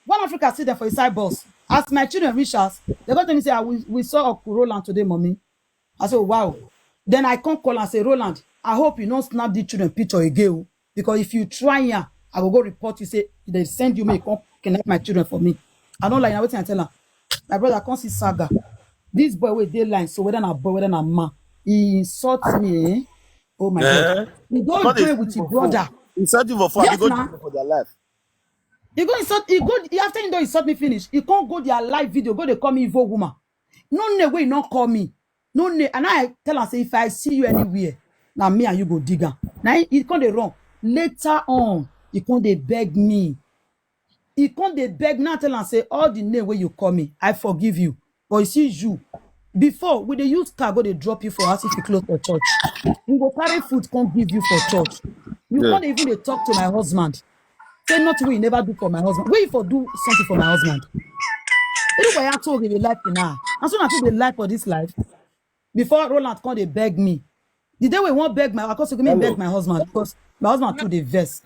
One Africa see them for inside bus. As my children reach us, they got to me say, we saw Uncle Roland today, mommy. I said, wow. Then I come call and say, Roland, I hope you don't snap the children picture again. Because if you try here, I will go report you, say, they send you me, come connect my children for me. I don't like now waiting and tell her. My brother can't see saga. This boy with deadline, so whether not boy, whether not man, he insults me. Eh? Oh my God. He go join with his brother. Insult you for fun. Yes, They go man. for their life. He go insult, he go, after he know insult me finish, he can't go their live video, go they call me evil woman. No way, not call me. No, and I tell her, say, if I see you anywhere, now me and you go digger. Now he can't they wrong. Later on, he can't they beg me. He can't they beg now tell her, say, all the name where you call me, I forgive you. But you see you. Before, with the use car, go they drop you for us if you close for church. You go carry food, can't give you for church. You can't even they talk to my husband. Say not what you never do for my husband. Wait for do something for my husband. Anyway, I told you the life now. As soon as I took the life for this life, before Roland come, they beg me. The day we won't beg my, of course, me beg my husband because my husband too the vest.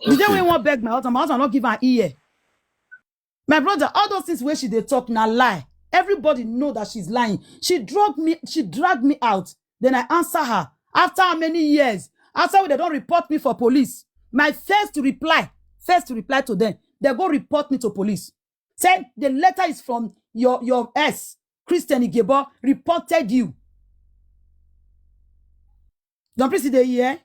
The day we won't beg my husband not give her ear. My brother, all those things where she they talk now lie. Everybody know that she's lying. She dragged me out. Then I answer her. After how many years? After they don't report me for police. My first reply to them, they go report me to police. Said the letter is from your ex, Christian Igebo, reported you. Don't please see the year.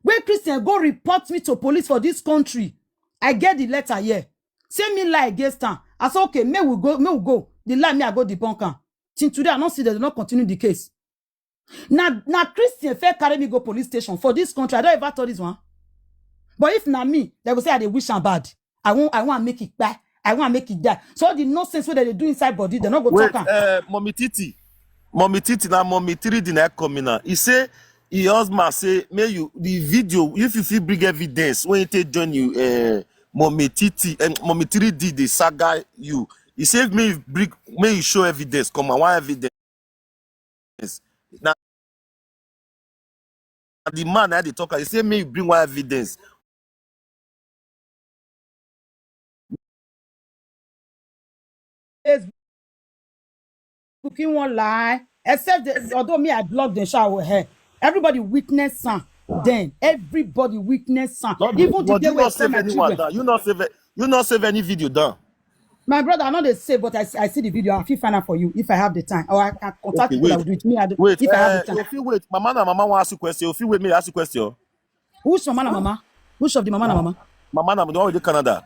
When Christian go report me to police for this country, I get the letter here. Say me lie against her. I said, okay, may we go. The lie me I go debunk her. Since today I don't see that they don't continue the case. Now Christian fair carry me go police station for this country. I don't ever thought this one. But if not me, they will say they wish I'm bad. I want to make it bad. I want to make it die. So the nonsense what they do inside body, they're not going to talk. Mommy Titi, now Mommy 3 did not come in now. He say, he husband say, may you the video, if you feel bring evidence, when you join you, Mommy Titi and Mommy 3D, the saga you. He said, may you show evidence. Come on, one evidence. Now, the man had the talker, he said, may you bring one evidence. Cooking one lie, except although me I blocked the shower with her. Everybody witness son. Then everybody witness son. Even today we save anyone down. You not save any video down. My brother, I know they say, but I see the video. I'll find out for you if I have the time, or I can contact people with me. Wait, if I have the time. If you wait, mama want ask you question. If you wait, me ask you question. Who's mama and mama? Which of the mama and mama? Mama and mama, in Canada.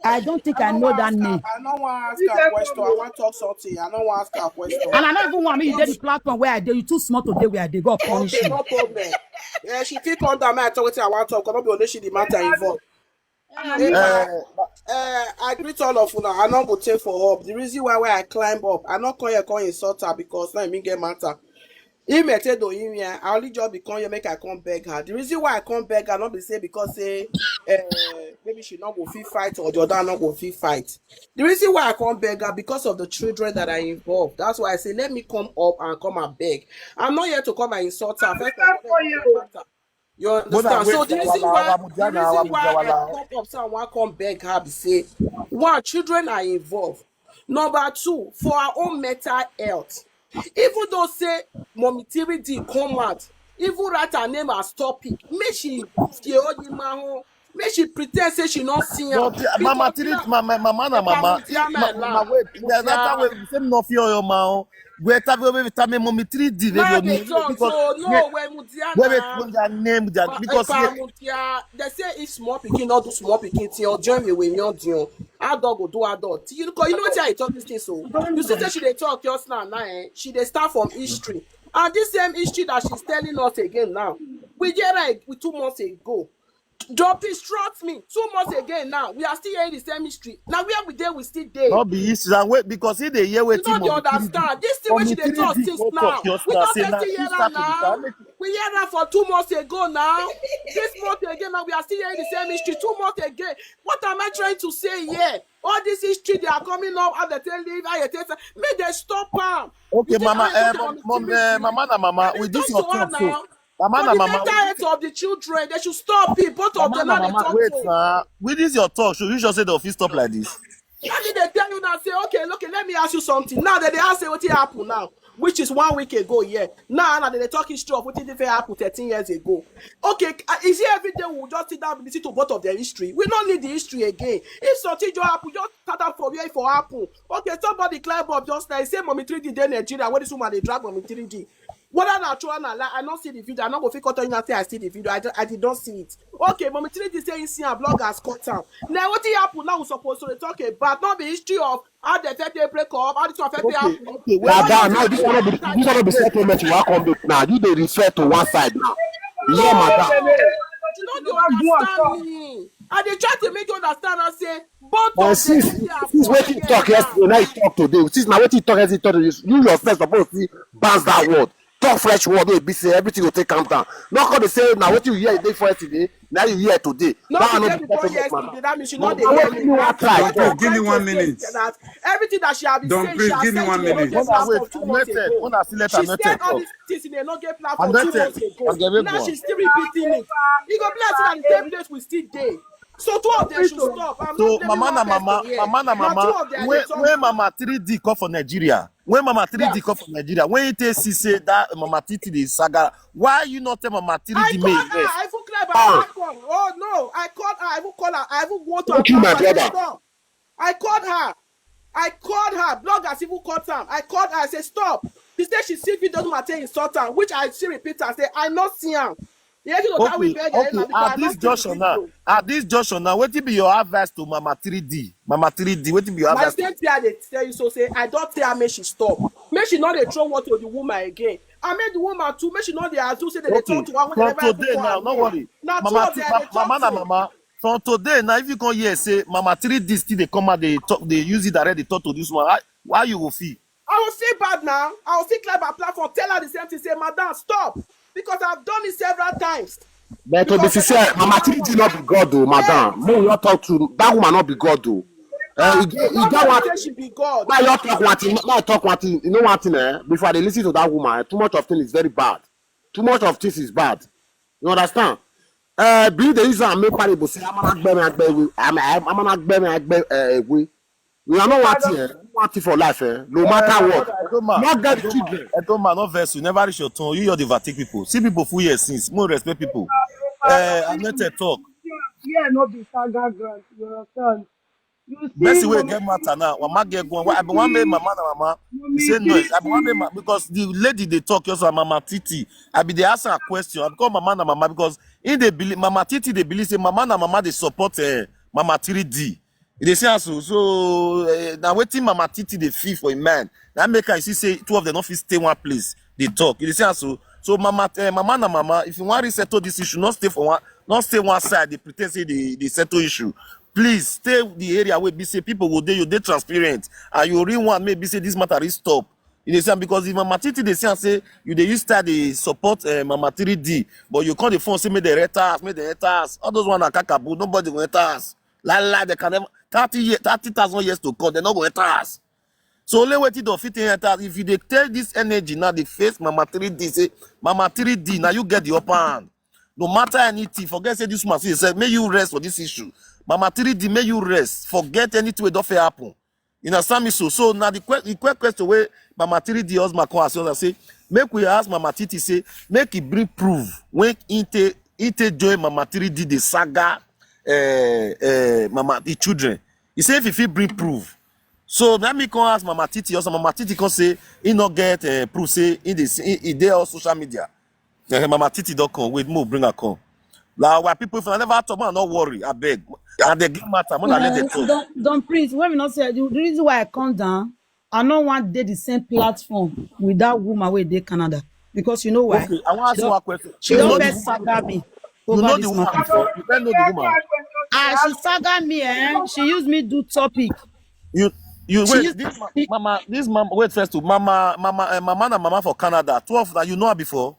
I don't think I know that name. I don't want to ask her a question. I want to talk something. I don't want to ask her a question. And I don't even want me to do the platform where I do. You too small to do where I do. Go punish you. No problem. Yeah, she feel contact me. I talk with her. I want to talk. Not be only she the matter involved. I greet all of you now. I not go take for up. The reason why I climb up, I not come here insult her because now me get matter. I only job become here make I come beg her. The reason why I come beg her not be say because say maybe she not go fit fight or Jordan not go fit fight. The reason why I come beg her because of the children that are involved. That's why I say let me come up and come and beg. I'm not here to come and insult her. First you understand? So the reason why I come up, so I want to come beg her be say, one, children are involved. Number two, for our own mental health. Even though say Mommy 3D come out, even write her name as topic, make she make she pretend say she not see her. Mama 3D, mama, wait, that way you say no fear your mouth. Wait, time Mommy 3D because they say if small pikin not do small pikin thing or join me with me on the adult go do adult. You know what I talk this thing so. You see that she they talk just now, she they start from history. And this same history that she's telling us again now. We get like 2 months ago. Don't instruct me. 2 months again now. We are still hearing the same history. Now where we there, we still there. Not be history and wait because he they hear waiting. You don't understand. This thing when she they talk things now. We don't still hear that now. We hear that for 2 months ago now. This month again now we are still hearing the same history. 2 months again. What am I trying to say here? All this history they are coming up and they tell you may they stop them. Okay, mama, mama, with this your talk so. Mama For na the mama. mental health of the children, they should stop it. Both of Mama them na now they mama. talk Wait, to. with this your talk, should you just say the office stop like this? Why did they tell you now? Say, okay, let me ask you something. Now that they ask you what happened now, which is 1 week ago, yeah. Now they talk history of what did happen 13 years ago. Okay, is it every day we'll just sit down and listen to both of their history? We don't need the history again. If something just happen, just start out from where for happen. Okay, somebody climb up just like say Mommy 3D then Nigeria, where this woman they drag Mommy 3D. Whether na true or not, I don't see the video. I not go fit cut on you say I see the video. I did not see it. Okay, Mommy 3D saying see a bloggers cut down. Now what happen now? We supposed to talk about not the history of how they affect they break up, how this affect they happen. Okay, Madam, now this one be settlement you want come now. You they refer to one side now. Yeah, madam. You know they understand me. And they try to make you understand and say both And of them since what you talk yesterday, now you talk today. Since now what you talk yesterday, you yourself supposed to bounce that word. Talk fresh word, wey be say everything will take calm down. Not gonna say now what you hear day for yesterday, now you hear today. Not That the one day no be before settlement, madam. yesterday, that means she No, not now the what you want try? Don't give me 1 minute. that everything that she have been Don't saying, please she has give me said 1 in a minute. no-get Mona, wait, platform 2 months anointed. ago. Mona, still let She anointed said all talk. these things in a no-get platform 2 Anointed. months ago. I'll give it Now one. she's still repeating it. You go bless it at the same place we still day. So 2 of them should stop. I'm So not blaming mama one na person mama, here. mama na Now 2 mama. of them they talk. When mama 3D come for Nigeria, when mama 3D Yes. come for Nigeria, when you take say that mama Titi the saga, why you not tell mama 3D I may called her. rest? I even clear my Ah, platform. Oh no, I called her. I even call her. I even go to her thank you, my platform. I say brother. stop. I called her. I called her. Bloggers even called her. I called her. I said stop. She said she see videos matter insult her, which I see repeat. I say I not see her. Yeah, you know that we Okay, beg okay. her because I not see the video. At this junction now, what be your advice to mama 3D? Mama 3D, what be your My advice? same thing I dey tell you so say I don't tell her make she stop. Make she not dey throw water to the woman again. I made the woman too. Make she not dey assume say that they Okay, talk to her when they from never even today call now, her no name. worry. Now 2 Mama, of them they mama talk na to. mama. From today now, if you come here say mama 3D still they come out, they talk, they use it direct, they talk to this one. Why you will feel? I will feel bad now. I will feel clear my platform. Tell her the same thing. Say, madam, stop. Because I've done it several times. But to be Because they sincere, don't Mama take Titi not be God though, yes. madam. May you not talk to that woman not be God though. You got Nobody one. say she be God. Now you talk one thing. Now you talk one thing. You know one thing, eh? Before they listen to that woman, too much of things is very bad. Too much of things is bad. You understand? Be the user and make parable say I'm not better. I'm not better. We are not wanting for life, eh? No matter what. Not get the children. Edoma, no verse, you never reach your turn. You the overtake people. See people full years since. More respect people. I'm not a talk. Yeah, not be saga grant. You understand? You see, Mercy will get matter now. Mama get going. I be one day mama na mama. He say noise. I be one day because the lady they talk also mama Titi. I be they ask her a question. I call mama na mama because in they believe mama Titi they believe say mama na mama they support mama 3D. They say so now waiting mama Titi they feel for a man. That make her see say 2 of them not fit stay one place. They talk. They say so mama mama na mama. If you want to settle this issue, not stay one side. They pretend say they settle issue. Please stay the area where be say people will you they transparent and you really want maybe say this matter is stop. You dey say because if mama Titi they say you they use start they support mama 3D, but you call the phone say make the haters, all those one are kakabu, nobody will enter us. They can never 30,000 years to come, they not go enter us. So only wait till fit enter. If you dey tell this energy now, they face mama 3D say mama 3D now you get the upper hand. No matter anything, forget say this man say may you rest for this issue. Mama 3D may you rest. Forget anything wey don fit happen. You understand me so? So now the question where mama 3D husband come ask us say make we ask mama Titi say make he bring proof when inte join mama 3D the saga mama the children. He say if he bring proof. So let me come ask mama Titi also mama Titi come say he not get proof say he dey on social media. Mama Titi don't come. Wait, more bring her come. Like why people if I never talk, man, not worry. I beg. And they give matter. Man, I let them talk. Don't please. When we not say the reason why I come down, I don't want they the same platform with that woman where they Canada because you know why? Okay, I want to ask you one question. She You know don't the best saga me you over know the this woman matter. before. You don't know the woman. She saga me, She used me do topic. You She wait. used This mama wait first to mama and mama for Canada. 12 that you know her before.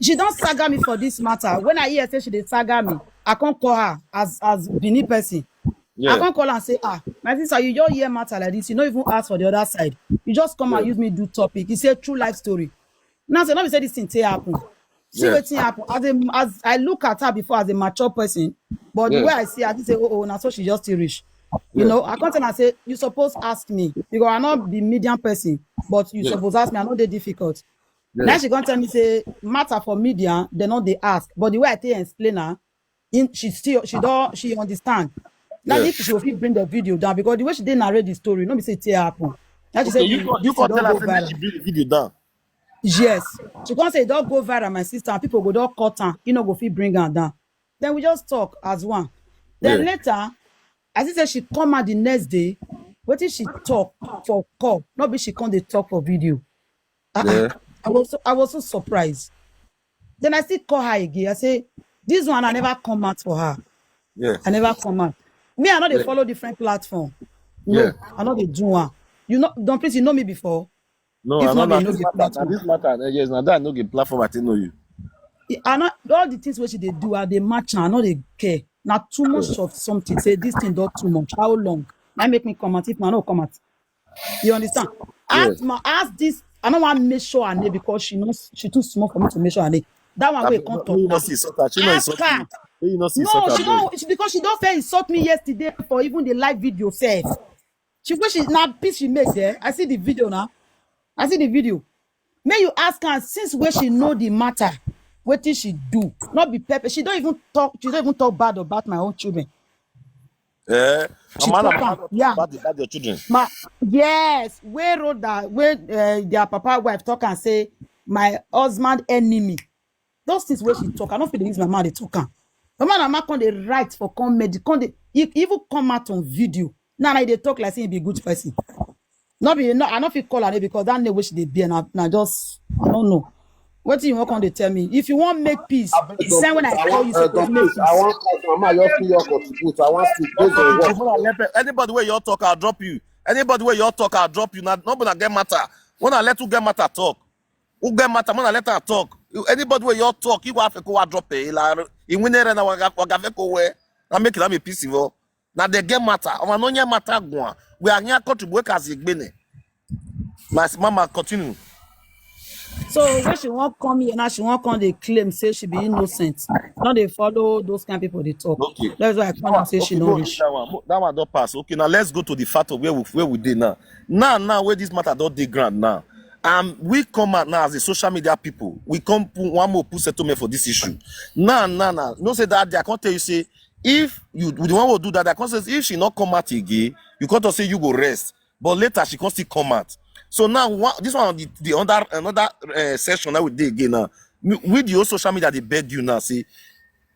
she don't saga me for this matter. When I hear say she dey saga me, I can't call her as Benin person. I can't call her and say, my sister, you just hear matter like this. You don't even ask for the other side. You just come and use me do topic. You say true life story. Now say, let me say this thing happen. See what happen. As I look at her before as a mature person, but the way I see her, I just say, oh, now so she just still rich. You know, I come tell her and say, you suppose ask me because I not be medium person, but you suppose ask me. I know they difficult. Now she gonna tell me say matter for media, they not they ask. But the way I tell her explain her, she understand. Now if she will bring the video down because the way she did narrate the story, no be say it happen. Now she said you can tell her say she bring the video down. Yes. She can't say don't go viral, my sister, and people go don't cut her, you know, go fit bring her down. Then we just talk as one. Then later, as I said, she come out the next day. What did she talk for call? Not be she come they talk for video. I was so surprised. Then I still call her again. I say, this one I never come out for her. I never come out. Me, I know they follow different platform. No, I know they do one. You know, don't please, you know me before. No, if I not, know they know this the matter. platform. This matter. Yes, now that I know the platform. I know you. I know all the things which they do are they match. I know they care. Not too much of something. Say this thing not too much. How long? That make me comment. If I no comment, you understand? Ask this. I don't want to make sure her name because she knows she too small for me to make sure her name. That one way can't talk now. Ask her. No, she don't. It's because she don't fair insult me yesterday for even the live video said. She wish she now piece she make there. I see the video now. I see the video. May you ask her since where she know the matter, what did she do? Not be pepper. She don't even talk bad about my own children. She talk about your children. Yes, where wrote that where their papa wife talk and say my husband enemy. Those things where she talk. I don't feel the use my mouth they talk. The man I'm not on the right for comedy. Even come out on video. Now they talk like saying be a good person. I don't feel call her name because that name which they be and I just I don't know. What do you want to tell me? If you want make peace, send when I call you supposed to make peace. I want Mama, your contribute. I want to based on what. Anybody where you talk, I'll drop you. Anybody where you talk, I'll drop you. Now nobody get matter. When I let you get matter talk, who get matter? When I let her talk, anybody where you talk, you have to go and drop it. In winner and I make it a peace. Now they get matter. I know your matter go. We are here contribute as a bene. My mama continue. So when she won't come here now, she won't come they claim say she be innocent. Now they follow those kind of people they talk. Okay. That's why I come and say she don't reach. That one don't pass. Okay, now let's go to the fact of where we did now. Now where this matter don't dey ground now. We come out now as the social media people. We come put one more put settlement for this issue. Now. No say that I can't tell you say if you the one will do that, I can't say if she not come out again, you can't say you go rest. But later she can't still come out. So now this one the another session that we did again now with your social media they beg you now say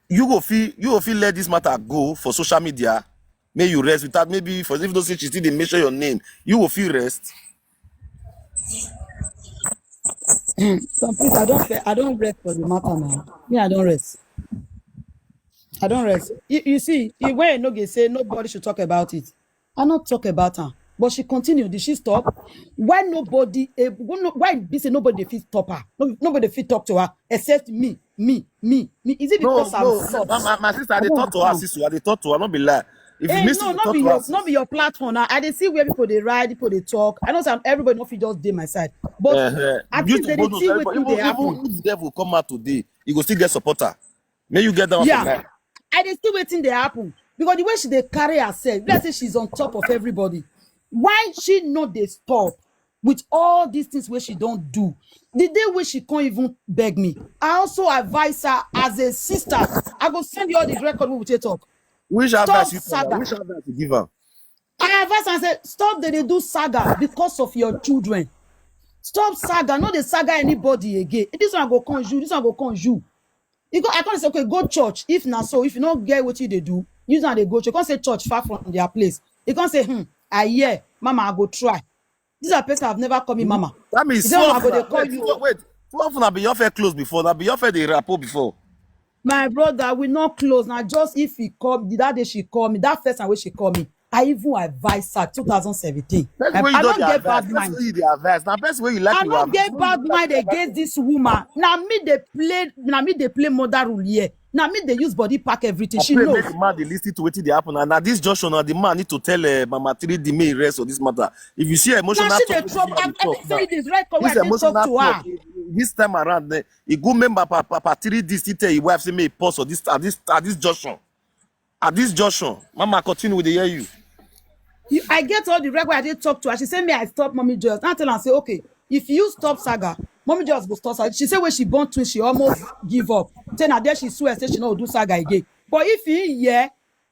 you go feel let this matter go for social media, may you rest without maybe for if those say she still they measure your name, you will feel rest. Some please I don't rest for the matter now. Yeah, I don't rest. I don't rest. You see, when Enoge say nobody should talk about it, I not talk about her. But she continued. Did she stop? Why be say nobody fit stop her? Nobody fit talk to her except me. Is it because I'm soft? My sister, I talk to her, sister. I talk to her, not be lie. If you miss not be your platform now. I see where people they ride, people they talk. I know some everybody not fit just dey my side. But I think they see what they happen. If the devil come out today, you go still get supporter. May you get down. Yeah, I dey still waiting they happen because the way she they carry herself, let's say she's on top of everybody. Why she not they stop with all these things where she don't do? The day where she can't even beg me. I also advise her as a sister. I go send you all the record we will talk. Which advice you give her? I advise her and say, stop they do saga because of your children. Stop saga, not the saga anybody again. This one go conjure, this one go conjure. You go, I can't say, okay, go church. If not so, if you don't get what you they do, use and they go church. You can't say church far from their place. You can't say, I hear, mama, I go try. These are places I've never come in, mama. That means so wait, too often I be your fair close before. I be your fair the rapport before. My brother, we not close now. Just if he come, that day she call me, that first time when she call me, I even advise her 2017. I don't get bad mind. Now best way you like. I don't get bad mind against this woman. Now me they play mother rule here. Now me they use body pack everything. She knows. Make the man they listen to what they happen. And now this Joshua, now the man need to tell Mama 3D may rest or this matter. If you see emotional, now she dey trouble. I say this right where I talk to her. this time around, he go member papa 3D still tell his wife say me pause or this at this junction. At this junction, Mama continue with the hear you. I get all the record I did talk to her. She said me I stop Mommy Joyous. Now I tell her say okay, if you stop Saga, Mommy Joyous go stop Saga. She said when she born twins, she almost give up. Say now there she swear say she no do Saga again. But if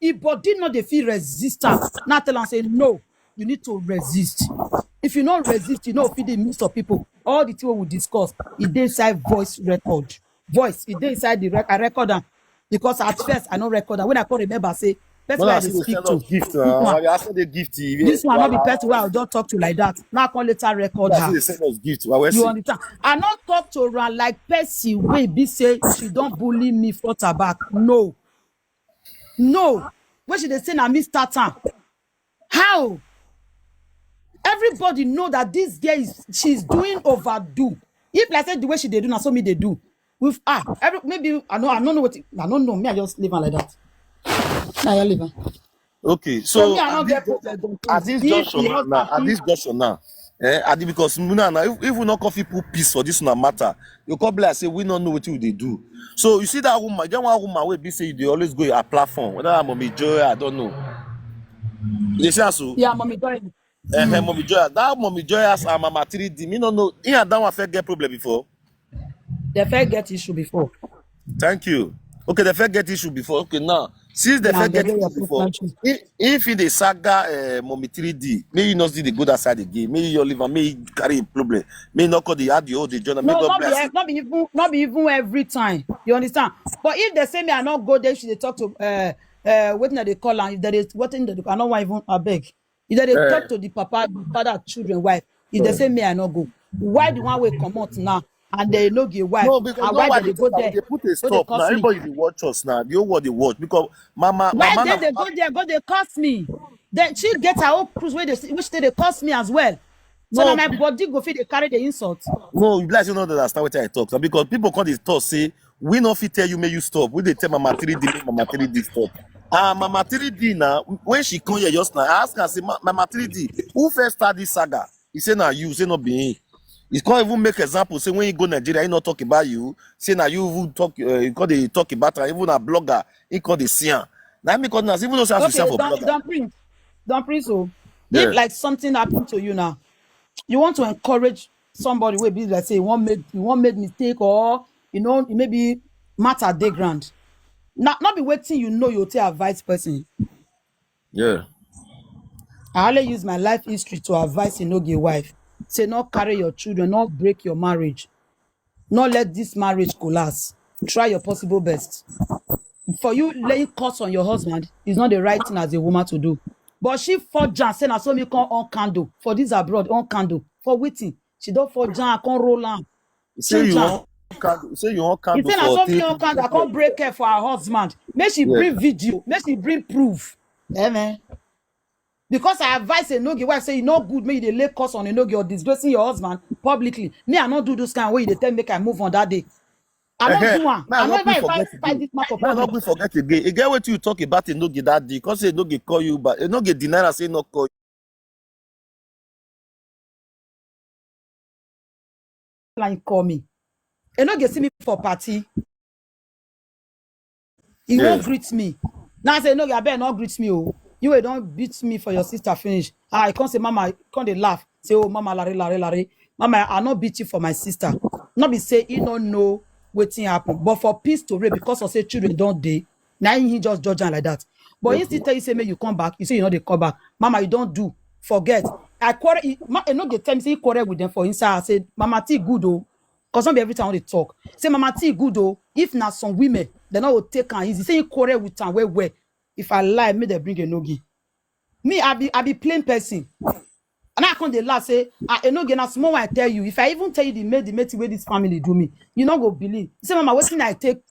he body not dey feel resistance. Now I tell her say no, you need to resist. If you not resist, you know feed the mix of people. All the things we discuss, it dey inside voice record. Voice, it dey inside the I record am. Because at first I no record am. When I can remember say person When I I dey see the speak send to. us gift, This one, I ask the gift. this one not be person where I don't talk to like that. Now I can later record When I see her. the send us gift, well, You see. understand? I not talk to her like Percy wey be say she don't bully me front her back. No. When she dey say na me start am. How? Everybody know that this girl she's doing overdo. If like I said the way she dey do, now so me they do. With maybe I don't know what I don't know. Me, I just leave her like that. Now you leave her. Okay, So so me, I don't get problem. at this junction now, because now if we not coffee put peace for this one matter, you come like say we don't know what they do. So you see that woman, get one woman wey be say they always go a platform, whether I'm Mommy Joy, I don't know. You see so? Yeah, Mommy Joy. Mommy Joy, that Mommy Joy as Mama 3D, me no know. He and that one first get problem before. They first get issue before. Thank you. Okay, they first get issue before. Okay, now since they first get issue before, if in the saga Mommy 3D, maybe you not see the good side again. Maybe you live and maybe you carry a problem. Maybe not call the add the old the journal. No, not be even every time. You understand? But if they say me I not go there, should they talk to what they call and if there is what in the I don't want even I beg. If they talk to the papa, the father, children, wife, if they say me I not go, why the one will come out now and they no give wife? No, because and why they go there? they put a stop now. Everybody they watch us now. The whole world they watch because Why they go there? Go they cost me. Then she get her own cruise where which they cost me as well. So now my body go feel they carry the insult. No, you guys don't understand what I talk. So because people come they talk say we not fit tell you may you stop. We they tell Mama 3D make Mama 3D stop. Mama 3D now when she come here just now, I ask her say Mama 3D who first start this saga? He say now you say not be him. He can't even make example. Say when you go Nigeria, he not talk about you. Say now you even talk. You call they talk about her. Even a blogger, he call the sian. Now me call now even though say for blogger. Don't print so. Yeah. If like something happened to you now, you want to encourage somebody where be like say you want made mistake or you know it maybe matter dey grand. Not be waiting. You tell a vice person. Yeah. I only use my life history to advise your wife. Say not carry your children, not break your marriage, not let this marriage collapse. Try your possible best. For you laying curse on your husband is not the right thing as a woman to do. But she forge and say na so me come on candle for this abroad on candle for waiting. She don't forge and come roll on. Say you want candle. Say you want candle. He say na so me on candle. I can't break her for her husband. Make she bring video. Make she bring proof. Amen. Because I advise a no-gi wife say you no good, make you lay curse on a no-gi or disgracing your husband publicly. Me, I not do this kind of way. They tell me make I move on that day. I don't do one. I never fight this matter. Man, not forget again. Again, what you talk about a no-gi that day? Because a no-gi call you, but a no-gi deny and say not call you. Like call me. A no-gi see me for party. He won't greet me. Now I say no, I better not greet me. Oh. You don't beat me for your sister finish. I can't say, Mama, can't they laugh? Say, oh, Mama, Larry. Mama, I not beat you for my sister. Not be say, you don't know what thing happen. But for peace to reign, because of say children don't they. Now he just judge like that. But he still tell you, say, may you come back. You say, you know, they come back. Mama, you don't do. Forget. I quarrel. I know they tell me, say, he quarrel with them for inside. I said, Mama, T good, oh. Because not be every time they talk. Say, Mama, T good, oh. If not some women, they not will take her easy. Say, he quarrel with them, where. If I lie, me they bring a no-gi. Me, I be plain person. And I can't laugh say, I no get small I tell you. If I even tell you the mate way this family do me, you not go believe. Say, Mama, what thing I take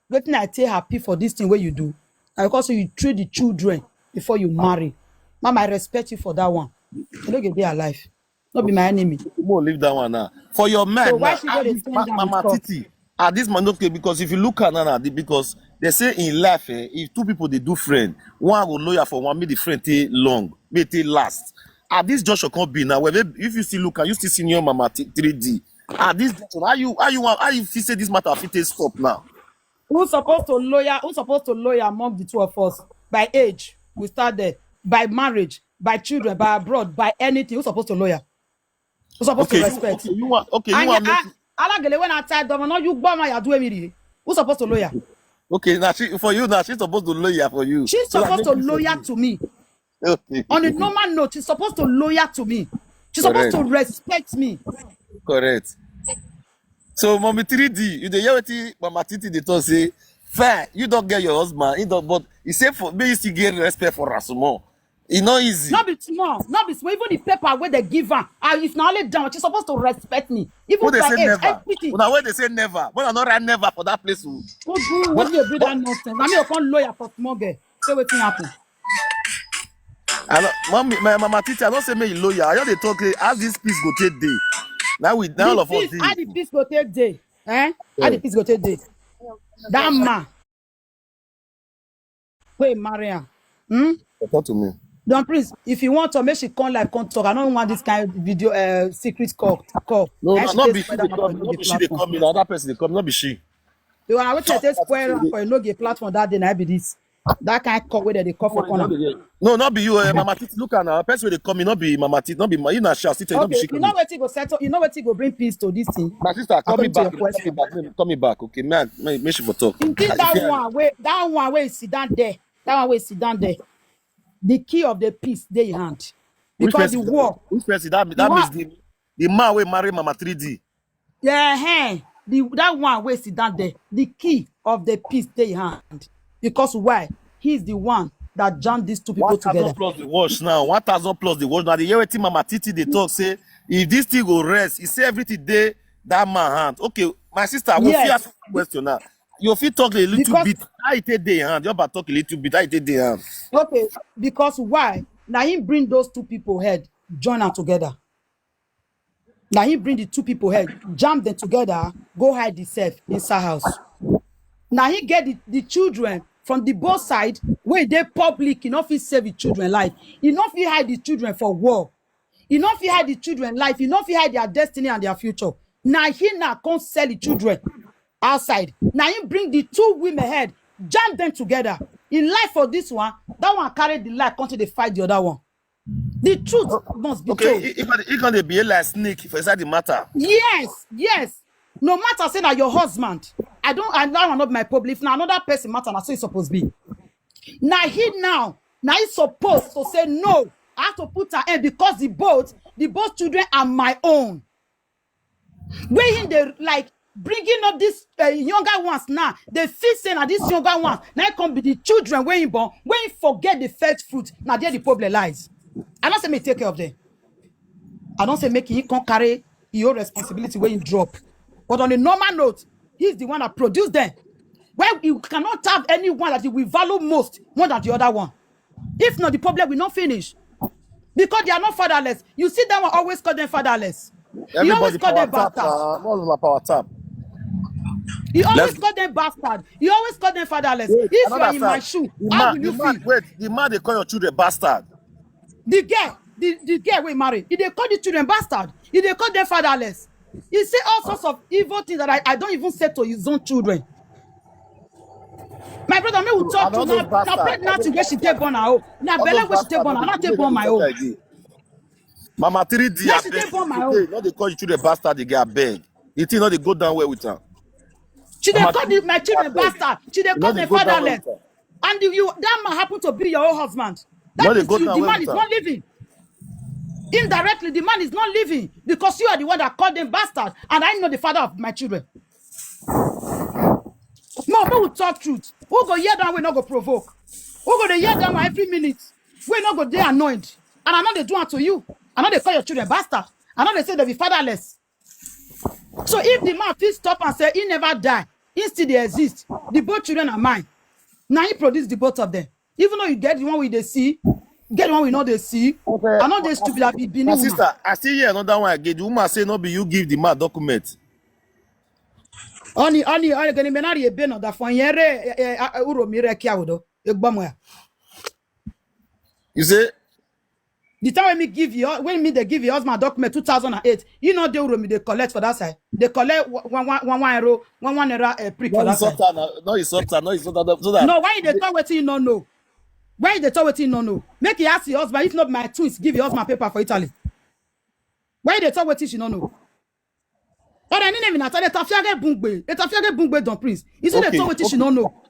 happy for this thing where you do. And because you treat the children before you marry. Mama, I respect you for that one. You don't get there alive. Not be my enemy. You won't leave that one now. For your man, so why now, should go dey stand down Mama with Titi. This man okay because if you look at Nana, because they say in life, if two people they do friend, one will lawyer for one, make the friend take long, make it last. This Joshua can't be now. If you still look at you still senior Mama 3D. This how you feel say this matter fit take stop now? Who's supposed to lawyer among the two of us? By age, we start there. By marriage, by children, by abroad, by anything. Who's supposed to lawyer? Who's supposed to respect? You want And when I tell them, no, you bomb my do me. Who's supposed to lawyer? okay, now she's supposed to lawyer for you. She's supposed to lawyer to me. Okay. On a normal note, she's supposed to lawyer to me. She's supposed to respect me. Correct. So, mommy 3D, you the hear wetin Mama Titi dey talk say, fine, you don't get your husband, he don't, but he say for me, you still get respect for Rasumo. It's not easy. Not be small, not be small. Even the paper where they give her, if not only down, she's supposed to respect me. Even What they by say age, never. everything. Now when they say never, when I not write never for that place. What do you bring that nonsense? I mean, upon lawyer for small girl. Say what thing happen. Mommy, my Mama Titi, I don't say me lawyer. I just dey talk as this piece go take day. Now all of us How the peace go take day? How the peace go take day? That man. Wait, Maria. Talk to me. Don Prince, if you want to make she come like come talk, I don't want this kind of video secret call. No, And not take be she spread dey am come. for Not be she dey platform. come. Another person dey come. Not be she. The one I wait to spoil am for no get platform that day. Na be this. That kind of call where they call for corner. No, not be you, Mama Titi. Look at now. Person wey dey come, not be Mama Titi. Not be you. Na shall sit. Not be Okay, she. you know what you go settle. You know what you go bring peace to this thing. My sister, call me According to back. your question. Call me back. Okay, man. Make she for talk. You think that one way sit down there. That one way sit down there. The key of the peace they hand. Because the war. Which person? That means the man will marry Mama 3D. Yeah, that one way sit down there. The key of the peace they hand. Because why? He's the one that jammed these two people 1,000 together. plus the wash now. 1,000 plus the wash. Now the year wetin Mama Titi they talk say if this thing go rest, he say everything day that man hand. Okay, my sister, I will ask you a question now. You fit talk a little bit. How it take day hand? You about talk a little bit. How it take day hand? Okay, because why? Now he bring those two people head, join them together. Now he bring the two people head, jam them together, go hide himself inside house. Now he get the children from the both side where they public, you know, if he save the children life. You know, if he hide the children for war. You know, if he hide the children life. You know, if he hide their destiny and their future. Now he can't sell the children outside. Now he bring the two women head, jam them together. In life for this one, that one carry the life until they fight the other one. The truth must be told. Okay, he gonna be like snake for inside the matter. Yes. No matter say that your husband, I that one not my public. If now another person matter, that's so it's supposed to be. Now he's supposed to say no. I have to put an end because the both children are my own. When they like bringing up these younger ones now, they feel saying that these younger ones now come be the children when you born, when you forget the first fruit. Now there the problem lies. I don't say me take care of them. I don't say make him can't carry your responsibility when you drop. But on a normal note, he's the one that produced them. Well, you cannot have anyone that you will value most more than the other one. If not, the problem will not finish. Because they are not fatherless. You see them always call them fatherless. You always call them bastard. Power tap. You always call them bastard. You always call them fatherless. If you are in my shoe, how will you feel? Wait, the man they call your children bastard. The girl we marry, if they call the children bastard, if they call them fatherless, you say all sorts of evil things that I don't even say to his own children. My brother, me will talk to now pregnancy where she take born her own. Now belle where she take born her, not take born my own. Mama 3D, Where she take born my own. not they call you children bastard, they get beg. You think not they go down well with her. She they call my children bastard. She they call them fatherless. And that man happen to be your own husband. That is you, the man is not living. Indirectly, the man is not living because you are the one that called them bastard, and I know the father of my children. No, we will talk truth. Who go hear that we not go provoke? Who go to hear that every minute? We not go there annoyed. And I know they do it to you. I know they call your children bastard. I know they say they be fatherless. So if the man feels stop and say he never die, he still they exist. The both children are mine. Now he produce the both of them. Even though you get the one with the see, get the one we know they see. Okay. I know they stupid like be my sister, I see here another one again. The woman say no be you give the man document. Oni gani menari e beno da fonyere uro mire kia wodo. Egbamoya. You say The time when me give you, when me they give your husband document 2008, you know they will me they collect for that side. They collect one euro, one euro prick for No that side. insult her now. No insult her. No insult her. So that No, why they talk what you don't know? Why they talk what you don't know? Make you ask your husband, if not my twins, give your husband paper for Italy. Why they talk what you don't know? But I didn't even tell the Tafiage Bungbe Don Prince. You see, they okay, talk what you okay, don't know.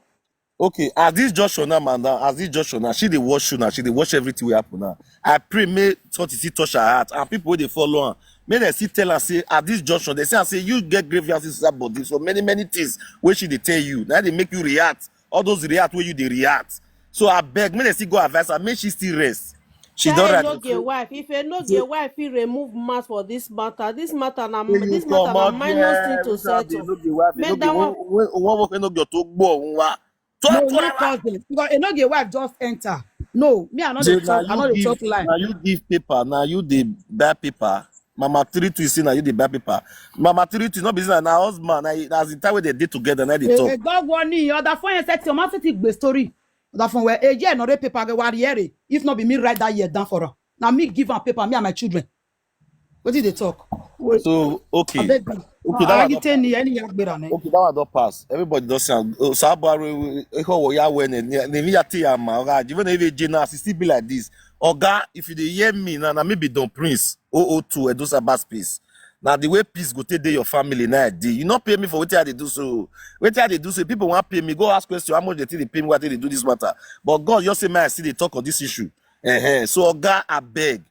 okay. As this Joshua now, man, as this Joshua now, she dey watch you now. She dey watch everything we happen now. I pray may touch see touch her heart, and people wey dey follow her, may they see tell her say, at this Joshua, they say you get grievances inside body. So many things wey she dey tell you. Now they make you react. All those react where you dey react. So I beg, may they still go advise her. May she still rest. She don't Tell right. no get wife. If a no Say, get wife, he remove mask for this matter. This matter na say you come out minus thing there, to we say they settle. no get wife, they no Make get that one. one work no get to go. No, Talk no whatever. cause them. Because a no get wife just enter. No, me, I know Say they talk, I know they talk line. now you give paper, now you the buy paper. Mama three to say now you the buy paper. Mama three to not be saying now husband, now as the time when they did together, now they talk. God warning, other phone you set your mouth to the story. Other phone where a year no paper get warrior. If not be me write that year down for her. Now me give her paper, me and my children. What did they talk? Wait, So I okay, beg you. okay, that I one get don't pass. any yagbera. Okay, that one don't pass. Everybody does sound. So about how ya when the me ati ya ma. Oga, even if it now still be like this. Oga, if you dey hear me now, maybe Don Prince 002 Edo Sabah space. Now the way peace go take day your family now day. You not pay me for what I dey do so. What I dey do so people want pay me. Go ask question how much they think they pay me what they do this matter. But God, you say man, I see they talk on this issue. So Oga, I beg.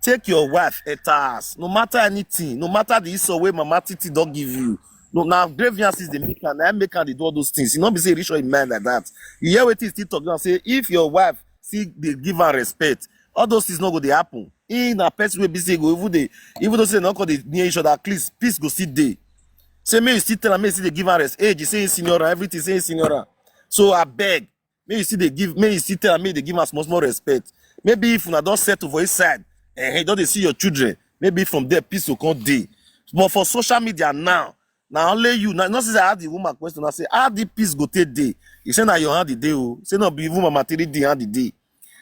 Take your wife at us, no matter anything, no matter the issue way Mama Titi don't give you. No, now grievances they make and I make her they do all those things. You not be say rich or in mind like that. You hear what he still talking and say if your wife see they give her respect, all those things not go they happen. In a person will be say go even though say not they near each other, at least peace go sit there. Say me you still tell her me see they give her rest. Age you say senior everything say senior. So I beg, may you see they give me you still tell her me they give us much more respect. Maybe if una don't settle for his side, and don't they see your children, maybe from there peace will come day. But for social media now only you now not say I had the woman question. I say how the peace go take day. You say now your hand the day, oh. Say no be even Mama 3D hand the day.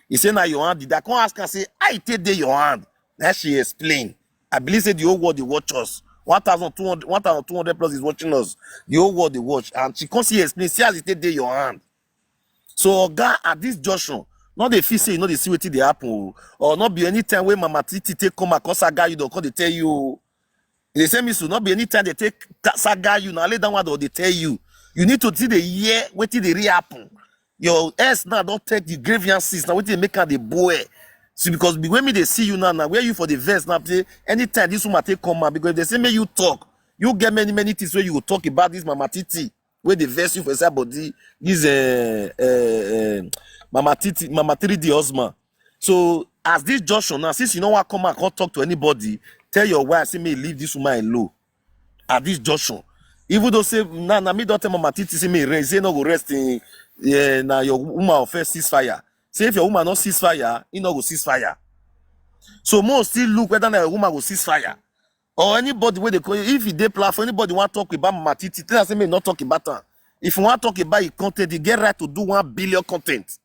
He say now your hand the day. I can't ask her say I take day your hand. Now she explain. I believe say the whole world they watch us. 1,200 plus is watching us. The whole world they watch, and she can't see explain. See as it take day your hand. So Oga at this junction, not the feel say you know they see what they happen, oh. Or not be any time when Mama Titi take come across saga you don't come they tell you. Oh. They say me so not be any time they take saga you now lay down what they tell you. You need to see the year what they really happen. Your ass now don't take the grievances now what they make her the boy. See because when me they see you now where you for the verse now say anytime this woman take come out because if they say me you talk you get many things where you will talk about this Mama Titi where they verse you for inside body this Mama 3D husband. So as this Joshua now since you know what come and can't talk to anybody tell your wife say me leave this woman alone at this Joshua. Even though say now me don't tell Mama Titi say me rest say no go rest in now your woman first ceasefire. Say if your woman not ceasefire, he not go ceasefire. So most still look whether na your woman go ceasefire. Or anybody where they call you, if you dey platform, anybody want to talk about Mama Titi, tell us say me not talk about her. If you want to talk about your content, you get right to do 1 billion content.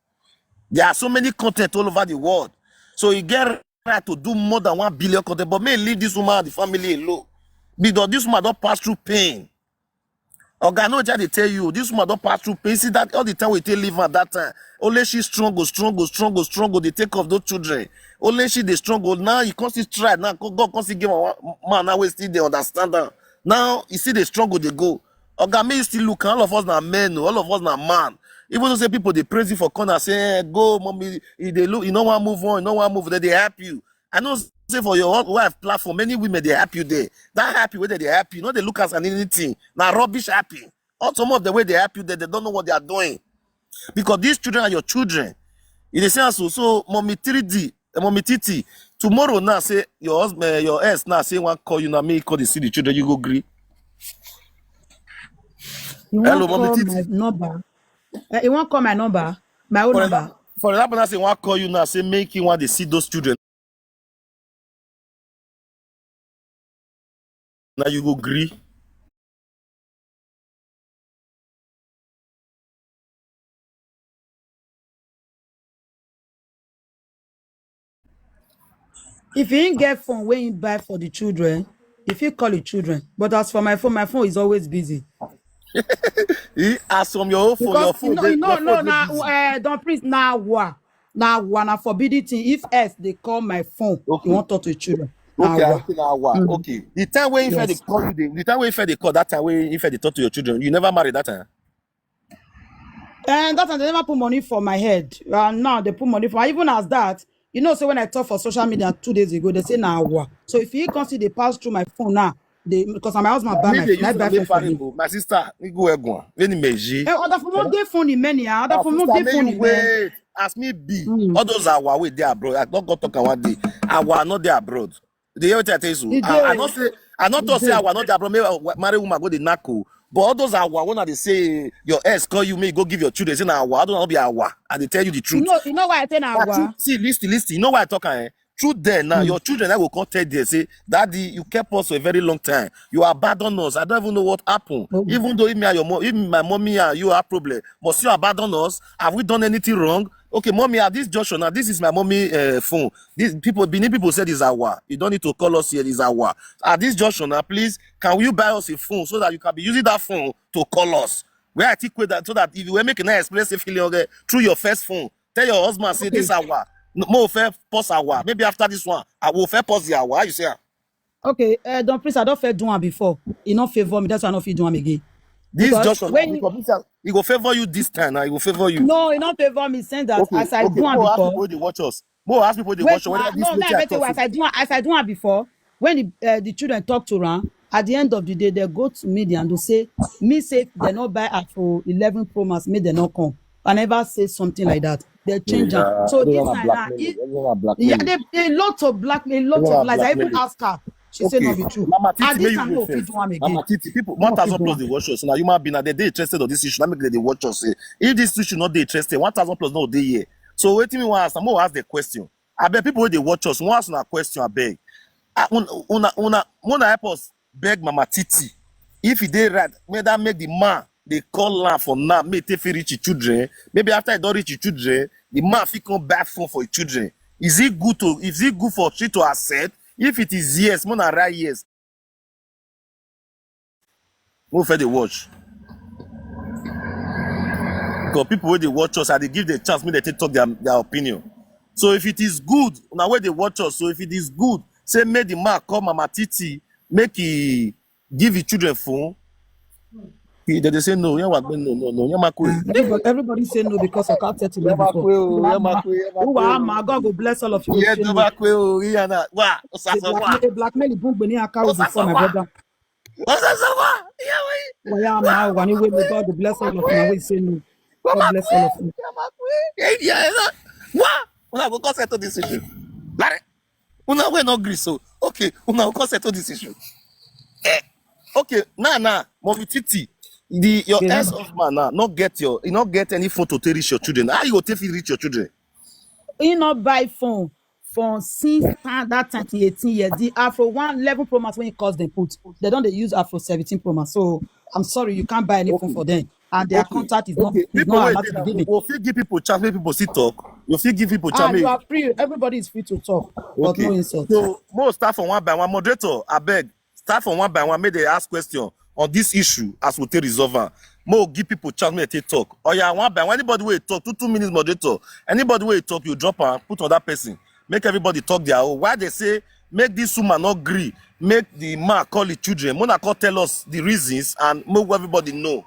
There are so many content all over the world. So you get right to do more than 1 billion content. But may leave this woman and the family alone. Because this woman don't pass through pain. Oga, no they tell you, this woman don't pass through pain. See that all the time we take live at that time. Only she struggle. They take off those children. Only she they struggle. Now you can't see try. Now God can't see give a man now we still they understand that. Now you see the struggle they go. Oga, may you still look all of us na men, all of us na man. Even though say people they praise you for corner, say go mommy, they look, you know one move on, you know one move, they help you. I know say for your wife platform, many women they help you there. That happy way that they help you, not they look as an anything. Now rubbish happy. Or some of the way they help you there, they don't know what they are doing. Because these children are your children. In the sense so mommy 3D, mommy Titi, tomorrow now say your husband, your ex now say one call you now me call the see the children, you go agree. You Hello, won't mommy call Titi. my number. You won't call my number. My own number. For example, now say one call you now say make you want to see those children. Now you go agree. If you ain't get phone, when you buy for the children, if you call the children. But as for my phone is always busy. As from your phone, Because your phone dey now busy. don't please now forbidden thing. If else they call my phone, you Okay. want to talk to your children. Okay, Now I think now what? Okay. The time when if they Yes. call you, the time when if they call that time when if they talk to your children, you never married that time. And that time they never put money for my head. Now they put money for even as that. You know, so when I talk for social media 2 days ago, they say now what? So if you can see they pass through my phone now, they because my husband buy Me my they phone, I use buy me phone for him. parable. My sister, me go egwan. Any meji. Other for one day phone in many, other My for one sister, day may phone you in man. wait. As me be. All those are way they abroad. I don't go talk one day. I was not there abroad. The hear what I tell you. So. The I day, not say I not the to say I day. was not there abroad. Maybe marry woman go the knackle. But all those are when they say your ex call you, may go give your children. Say na I don't know be awa. And they tell you the truth. You know why I say now But truth, what? see, listen. You know why I talk? Truth there now. Your children that will come tell you, say, Daddy, you kept us for a very long time. You abandoned us. I don't even know what happened. Even though even, your mom, even my mommy and you have problem, must you abandon us? Have we done anything wrong? Okay, mommy, at this junction now, this is my mommy phone. These people, Benin people said is our. You don't need to call us here. Is our. At this junction now, please, can you buy us a phone so that you can be using that phone to call us? Where I think with that so that if you were making an expressive feeling okay, through your first phone, tell your husband say Okay. this hour. More fair pause hour. Maybe after this one, I will fair pause the hour. How you say? Okay, don't please, I don't fair do one before. He not favor me, that's why I not fit do one again. This Because junction now, when because he will favor you this time now. He will favor you. no, he not favor me, saying that Okay, as I okay. do one More ask before. people they watch us. More ask people they Wait, watch us. Whether this no, way I I bet you talk. as I do one before. When the children talk to Ram, at the end of the day, they go to media and they say, me say they not buy Afro 11 Pro Max, me they not come. I never say something like that. They change them. Yeah, So this everyone are time now, blackmailing. Everyone are yeah, blackmailing. they lot of blackmail, lot Everyone of are lies. I even blackmailing. ask her. She said Okay, not be true. Mama At Titi, may this you time, wait no fit first. do one again. Mama Titi, people No fit 1,000 do plus one. they watch us. Now you might be now they interested on this issue. Let me get they watch us. If this issue not they interested, 1,000 plus no they here. So waiting me one ask. I'm gonna ask the question. I bet people when they watch us, one ask a question. I beg. Una help us beg Mama Titi. If he did right, may that make the man they call her for now, may take reach his children. Maybe after he don't reach his children, the man fit come back phone for his children. Is it good for she to accept? If it is yes, more than right yes. Move for the watch. Because people when they watch us and they give the chance, me they take talk their opinion. So if it is good, now where they watch us, so if it is good, say make the man call Mama Titi, make he give his children phone. They say no, no, Everybody say no because I can't tell to me before. Yama God go bless all of you. Go yeah, say no. Rihanna. Wow, The blackmail, boom, when I carry before my brother. Why am now? When you wait, God go bless all of you. Now we say no. God bless all of you. Una go come settle this issue. Larry, una we no gree so. Okay, una go come settle this issue. Okay, now, Mommy Titi, your Yeah. ex-husband now you not get any phone to reach your children. How you go take reach your children? He not buy phone since that time till 18 years. The Afro 111 Pro Max when he cost them put, they don't they use Afro 17 Pro Max. So I'm sorry, you can't buy any phone for them, and their Okay, contact is okay. People not wait, allowed to be given. we'll give people chance, make people still talk. You feel give people chance. You are free. Everybody is free to talk, but Okay. no insult. So more start from one by one. Moderator, I beg, start from one by one. May they ask question on this issue as we take resolve am. More give people chance, may they talk. Oh yeah, one by one. Anybody will talk 2 minutes, moderator. Anybody will talk, you drop and put on that person. Make everybody talk their own. Why they say make this woman not agree, make the man call the children. Mona call tell us the reasons and make everybody know.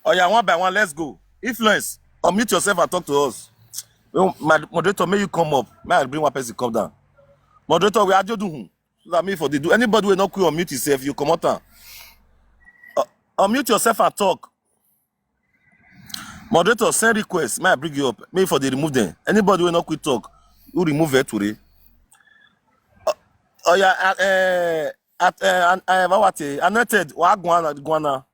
Oh yeah, one by one, let's go. Influence, unmute yourself and talk to us. Well, my moderator, may you come up. May I bring one person come down. Moderator, we are just doing. So that mean for the do. Anybody will not quit unmute yourself, you come out. Unmute yourself and talk. Moderator, send request. May I bring you up? Maybe for the remove them. Anybody will not quit talk, you remove it today. Oh yeah, what anointed, guana.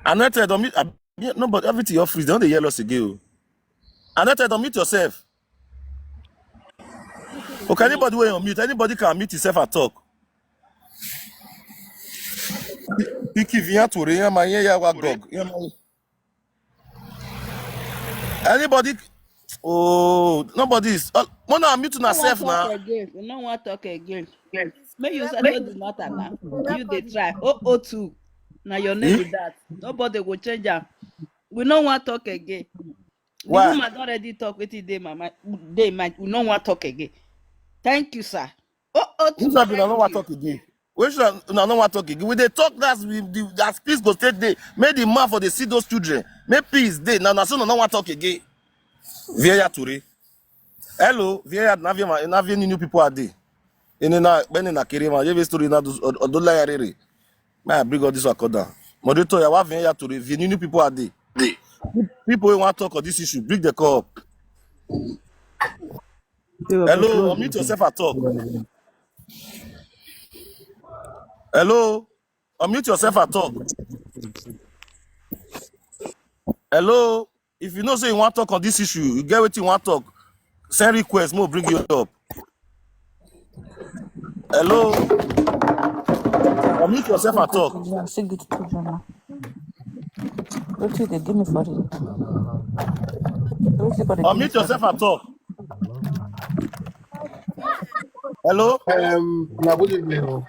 Anointed, unmute. No, but everything you're free. Don't they yell us again? Anointed, unmute yourself. Okay, anybody will unmute. Anybody can unmute yourself and talk. Piki vient to Anybody Oh, nobody is. Mona, I'm mute No one myself talk now. again. We no one talk again. May you Record settle it. the matter now. You Record they it. try. Oh, two. Now your name Eh? be that. Nobody will change am. We no want talk again. The Why? woman already talk with they mama. They might. We no want talk again. Thank you, sir. Oh, Who's two. have been? I Thank don't want you. talk again. We should no want talk again. When they talk, that peace go stay there. Make the man for the see those children. Make peace there. Now, so no want talk again. Vieya Toure. Hello, Vieya. Navie new people are there. In na when na Kerema, you have story na Odola Yarere. May I bring all this record down. Moderator, ya wa Vieya Toure. Vie new people are there. People who want to talk on this issue, bring the call up. Hello, unmute yourself and talk. Hello, unmute yourself and talk. Hello, if you know say you want to talk on this issue, you get what you want to talk. Send request, more bring you up. Hello, unmute yourself and talk. I still good children now. What they give me for it? What you gonna give me Unmute for it? yourself and talk. Hello, Now good evening.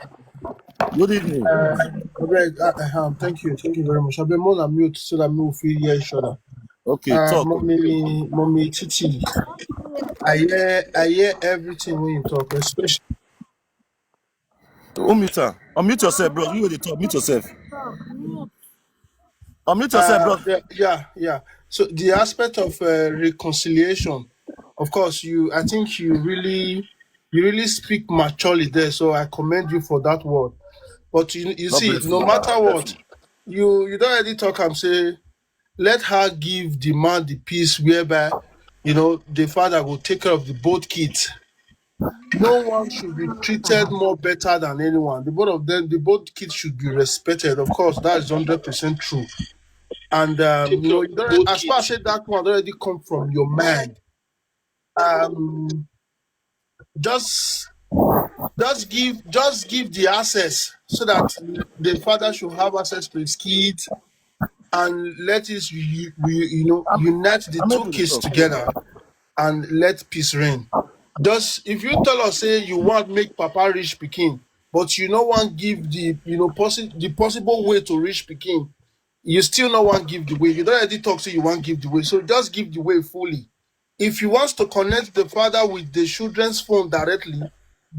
good evening. Greg, thank you very much. I've been more than mute so that we will feel hear each other. Okay, talk. Mommy, Titi, I hear everything when you talk, especially. Unmute yourself, bro. You will talk. Mute yourself. Unmute yourself, bro. Yeah. So the aspect of reconciliation, of course, I think you really speak maturely there. So I commend you for that word. But you God see, bless no you. matter what, you don't already talk and say, let her give the man the peace whereby the father will take care of the both kids. No one should be treated more better than anyone. The both of them, the both kids should be respected. Of course, that is 100% true. And you don't, as far as say that one already come from your mind. Just give the access so that the father should have access to his kids, and let us unite the I'm two able to kids talk. together and let peace reign. Just if you tell us say you want make papa reach pikin, but you no want give the the possible way to reach pikin, you still no want give the way. You don't already talk say you want give the way, so just give the way fully. If you want to connect the father with the children's phone directly,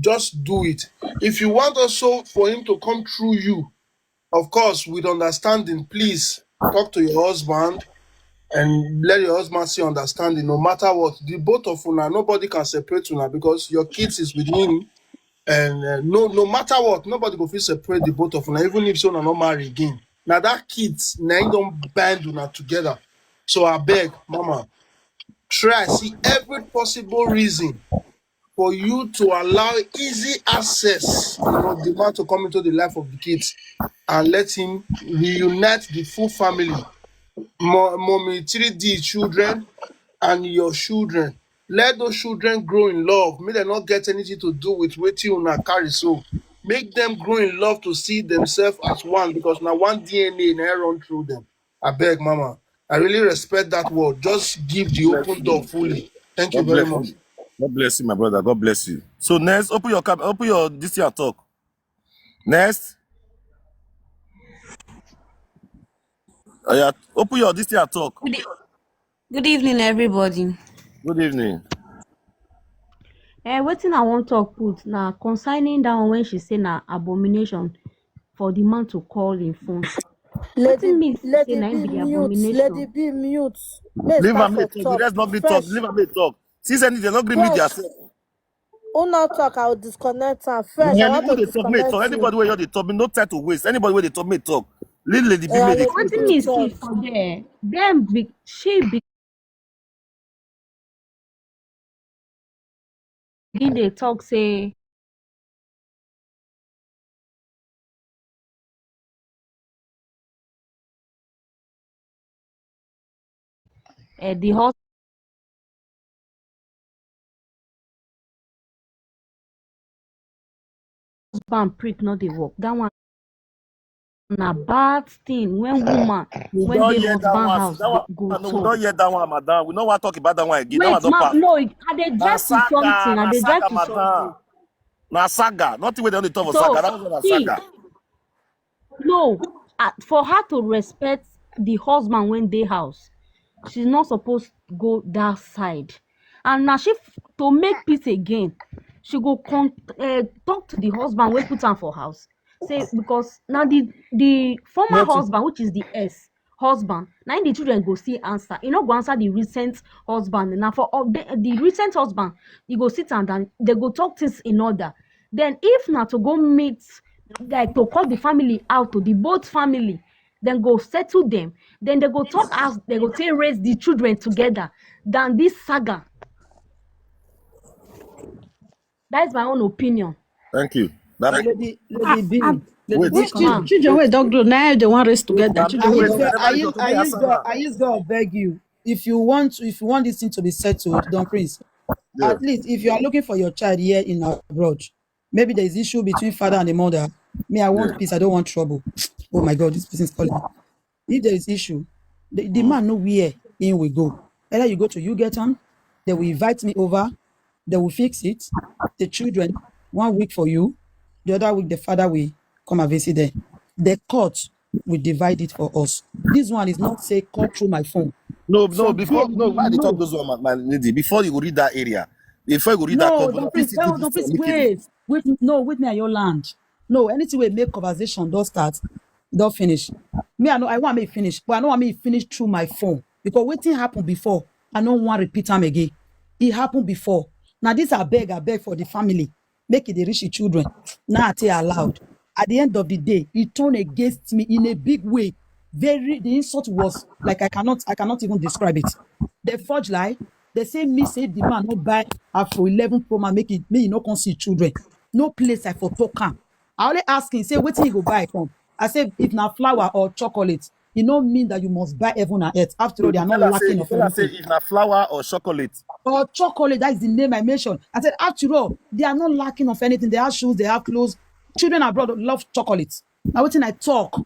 just do it. If you want also for him to come through you, of course, with understanding, please talk to your husband and let your husband see understanding. No matter what, the both of una, nobody can separate una because your kids is with him, and no matter what, nobody go feel separate the both of una, even if una not marry again. Now that kids, now you don't bind una together. So I beg, mama, try see every possible reason for you to allow easy access, the man to come into the life of the kids and let him reunite the full family. Mommy 3D children and your children. Let those children grow in love. May they not get anything to do with wetin una carry so. Make them grow in love to see themselves as one because now one DNA na run through them. I beg, mama. I really respect that word. Just give the Bless open door you. fully. Thank you God very bless much. you. God bless you, my brother. God bless you. So next, open your this year talk. Next, yeah, open your this year talk. Good evening, everybody. Good evening. Wetin I wan talk put na concerning that one when she say na abomination for the man to call him phone. Lady, Wetin mean say Lady na him B be the mute. Lady abomination? B mute. May Leave start am may for talk. The top. rest not gree talk. Fresh, Leave am may talk. Since any they not gree meet fresh. themselves. Who not talk? I will disconnect her. Fresh, I Yeah, want who to they talk may disconnect talk. you. Anybody where you they talk, me no time to waste. Anybody where they talk may talk. Leave Lady B may Yeah, they Lady may Wetin B talk. me see talk. for there? Dem she begin dey talk say the husband prick no dey work. That one na bad thing when woman We when don't they hear that husband one. house That one, go no, we talk. don't hear that one, madam. We don't want to talk about that one again. That one Wait, don't pass. no, I dey Na drive to something. I na dey drive saga, to madam. something. Na saga. Nothing with the only talk for So saga. That was na see, saga. no, for her to respect the husband when they house, she's not supposed to go that side. And now to make peace again, she go talk to the husband wey put am for house. Say because now the former Nothing. husband, which is the husband, now the children go see answer. You know, go answer the recent husband. Now for the recent husband, you go sit and then they go talk things in order. Then if not to go meet, like to call the family out to the both family, then go settle them, then they go talk as they go take raise the children together than this saga. That is my own opinion. Thank you. That make, Lady B, Lady wait, B, Which come Ma, on. children wey don grow now they want raise together. madam, Children wey wait. don. I never talk. Let me answer now. I use God beg you. If you want this thing to be settled, Don Prince, Yeah. at least if you are looking for your child here in abroad, maybe there is issue between father and the mother. Me, I want Yeah. peace. I don't want trouble. Oh my God, this person is calling. If there is issue, the man know where in we go. Either you go to you get on, they will invite me over, they will fix it. The children, 1 week for you, the other week the father will come and visit them. The court will divide it for us. This one is not say call through my phone. No, From there, why they talk no. those one, my lady? Before you go read that area, before you go read that No, couple, don't please please, do no, this don't thing please amicably. wait. No, wait me at your land. No, anything we make conversation, don't start, don't finish. Me, I know I want me finish, but I know I me finish through my phone. Because waiting happened before. I don't want to repeat them again. It happened before. Now this I beg for the family. Make it the rich children. Now I tell aloud. At the end of the day, it turned against me in a big way. The insult was like I cannot even describe it. The forge lie, they say me say the man not buy for 11 Pro Man, make it me no come see children. No place I for talk am. I only ask him, say wetin he go buy come. I say if na flour or chocolate, it no mean that you must buy heaven and earth. After So all, they are not lacking the of fella say anything. if na flour or chocolate. Or chocolate, that is the name I mentioned. I said, after all, they are not lacking of anything. They have shoes, they have clothes. Children abroad love chocolate. Now, what I talk.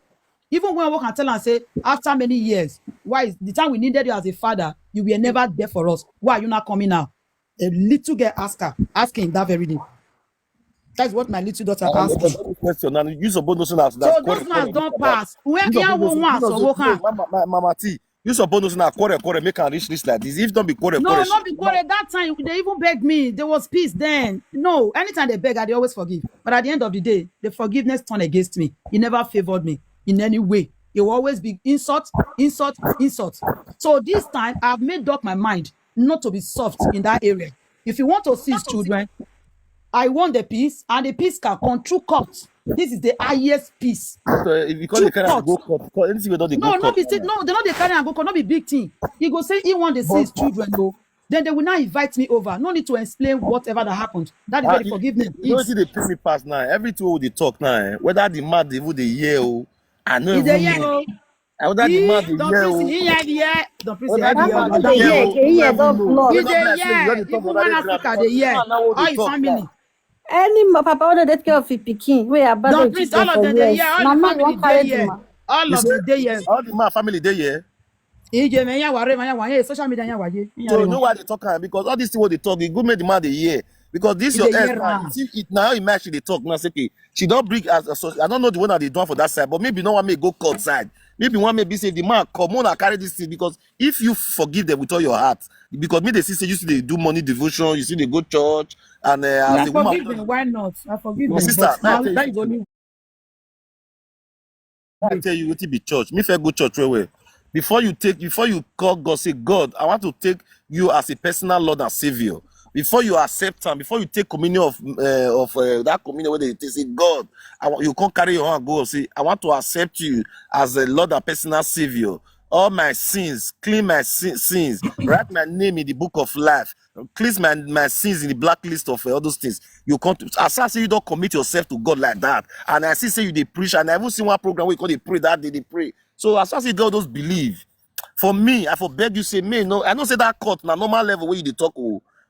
Even when I walk and tell and say, after many years, why is the time we needed you as a father, you were never there for us. Why are you not coming now? A little girl asking that very day. That's what my little daughter asked me. Question now. You suppose know say that So quarter those ones don't that. pass. Where You you suppose know say want so walk no, mama T. You suppose know say na quarter make am reach like this. If don't be quarter, No, she not because at that time they even begged me. There was peace then. No, anytime they beg, I they always forgive. But at the end of the day, the forgiveness turned against me. He never favored me in any way. It will always be insult, insult, insult. So this time, I've made up my mind not to be soft in that area. If you want to see his children, I want the peace, and the peace can come through court. This is the highest peace. if you call Through the carry court. go court, anything we don't go No, court. no, they're not they carry and go, not be big thing. He go say he want to see his children, though. Then they will not invite me over. No need to explain whatever that happened. That is where the forgiveness You know is. what they pay me pass now. Everything wey they talk now, whether the man they even the year, I don't Is the even year, know. oh, And whether the man the don't year, please, he had the year, don't please, he whether had the the year, man Mama, the the year, year, madam. the we year don't even don't know. block. We He don't the bless say you year, don't talk even about one that ground Africa, because the year, now what all they his talk now. family. Papa want to take care of his pikin. We are Don't abandoned please, children all of for them, the years. year, all Now the man, you family, want the carry the year, man. all You of say them, the year. all the man family they here. Ije me ya ware, social media ya waye. So you know why they talk am because all this thing what they talk, it go make the man the year. Because this Is your the ex year now, you round. see it now imagine she they talk now say okay, she don't bring as I don't know the one that they done for that side, but maybe no one may go court side. Maybe one may be say the man come on and carry this thing because if you forgive them with all your heart, because me they see say you see they do money devotion, you see they go church and as I a woman, forgive them, why not? I forgive my them, sister, but now that is only I way. tell you what be church. Me fair go church way. Before you call God, say God, I want to take you as a personal Lord and Savior. Before you accept Him, before you take communion of that communion where they say God, you can't carry your hand and go and say I want to accept you as a Lord and personal Savior. All my sins, clean my sins, write my name in the book of life, cleanse my sins in the blacklist of all those things. You can't, as I say, you don't commit yourself to God like that. And I see say you they preach, and I even see one program where you call they pray that they pray. So as I say, God those believe. For me, I for beg you say, me no, I don't say that court na normal level where you dey talk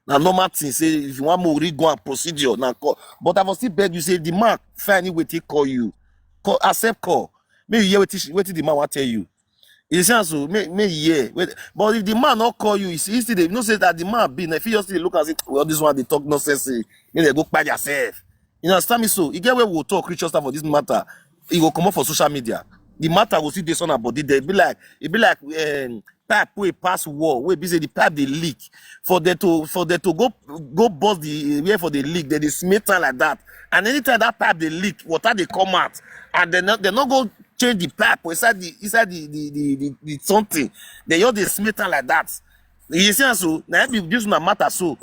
na normal thing. Say if you want more go and procedure na court. But I will still beg you say the man find any way to call you, call accept call. May you hear what the man want tell you. It sounds so may hear. But if the man not call you, it's easy. They no say that the man been. If you just look and say, well, this one they talk nonsense. May they go by yourself. You understand me? So you get where we'll talk rich stuff for this matter. It will come up for social media. The matter will see this on about it. It be like pipe we pass war. We be say the pipe they leak for them to go bust the where for the leak. They smith like that. And anytime that pipe they leak, water they come out, and they not go change the pipe inside the something. They just they smith like that. You see, so now this one matter so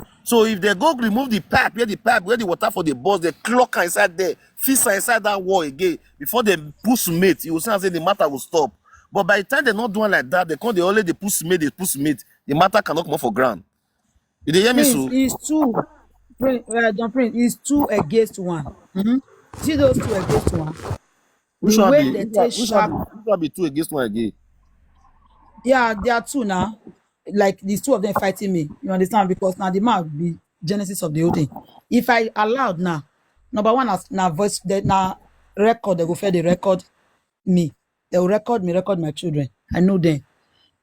if they go remove the pipe where the water for the bus, they clock inside there, fix inside that wall again before they put cement. You will say the matter will stop. But by the time they're not doing like that, they come they only they put cement, the matter cannot come off for ground. Did they hear me? So Prince is two. John Prince is 2 against 1. See those 2 against 1. which The one way be they which one, take sharp. which one be 2 against 1 again? Yeah, there are 2 now. Like these 2 of them fighting me. You understand? Because now the man be genesis of the whole thing. If I allowed now, number 1 as now voice now record, they go fair the record me. They will record me, record my children. I know them.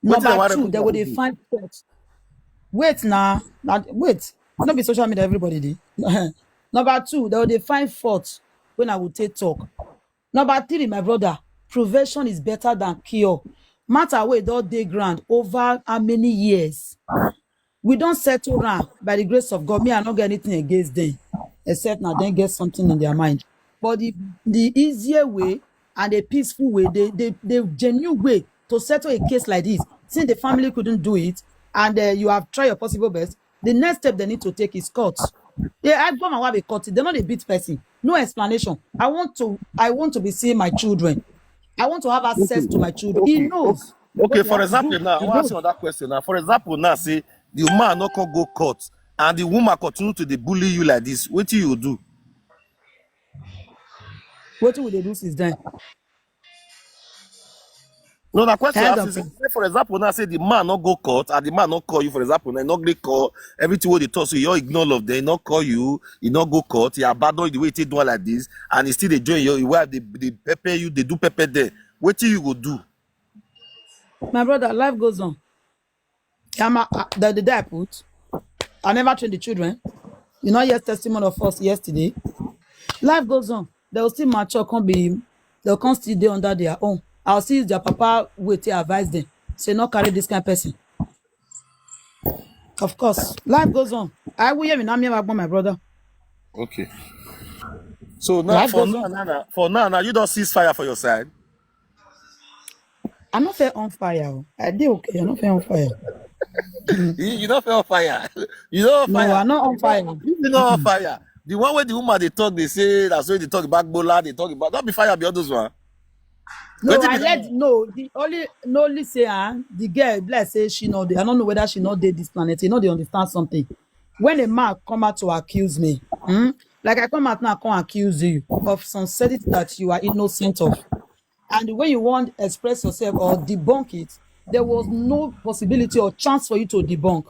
Wetin dem Number wan 2, record they am will they again? find fault. Wait now. Wait. Not be social media, everybody dey. Number 2, they will they find fault when I will take talk. Number 3, my brother, prevention is better than cure. Matter wey don dey ground over how many years. We don't settle around by the grace of God. Me, I not get anything against them, except now they get something in their mind. But the easier way and the peaceful way, the genuine way to settle a case like this, since the family couldn't do it, and you have tried your possible best, the next step they need to take is court. Yeah, I go my wife a court. They're not a beat person. No explanation. I want to be seeing my children. I want to have access to my children. He knows what Okay, he for has to example, do. now I He want to knows. ask you another question. Now, for example, now say the man not can go court and the woman continue to dey bully you like this. What do you do? What will they do since then? No, the question I Head ask of is, say, for example, now say the man not go court and the man not call you, for example, now not get call everything what they talk, so you ignore all of them, he not call you, he not go court, he abandon the way he do one like this, and he still they join your wife, they pepper you, they do pepper there. What do you go do? My brother, life goes on. The day I put, I never train the children. You know, yes, testimony of us yesterday. Life goes on. They will still mature, they'll come still there under their own. I'll see their papa wait to advise them. Say, not carry this kind of person. Of course, life goes on. I will hear me now, my brother. Okay. So now, Life goes on. for now, you don't cease fire for your side. I'm not fair on fire. I did okay. I'm not fair on fire. You don't feel on fire. You know on No, fire. I'm not on fire. You know on fire. The one where the woman they talk, they say that's why they talk about Bola, they talk about don't be fire beyond those one. No, Wetin I be that let one? no the only say the girl bless say she know I don't know whether she not did this planet. You know they understand something. When a man come out to accuse me, like I come out now, I come accuse you of some certain that you are innocent of. And when you want to express yourself or debunk it, there was no possibility or chance for you to debunk.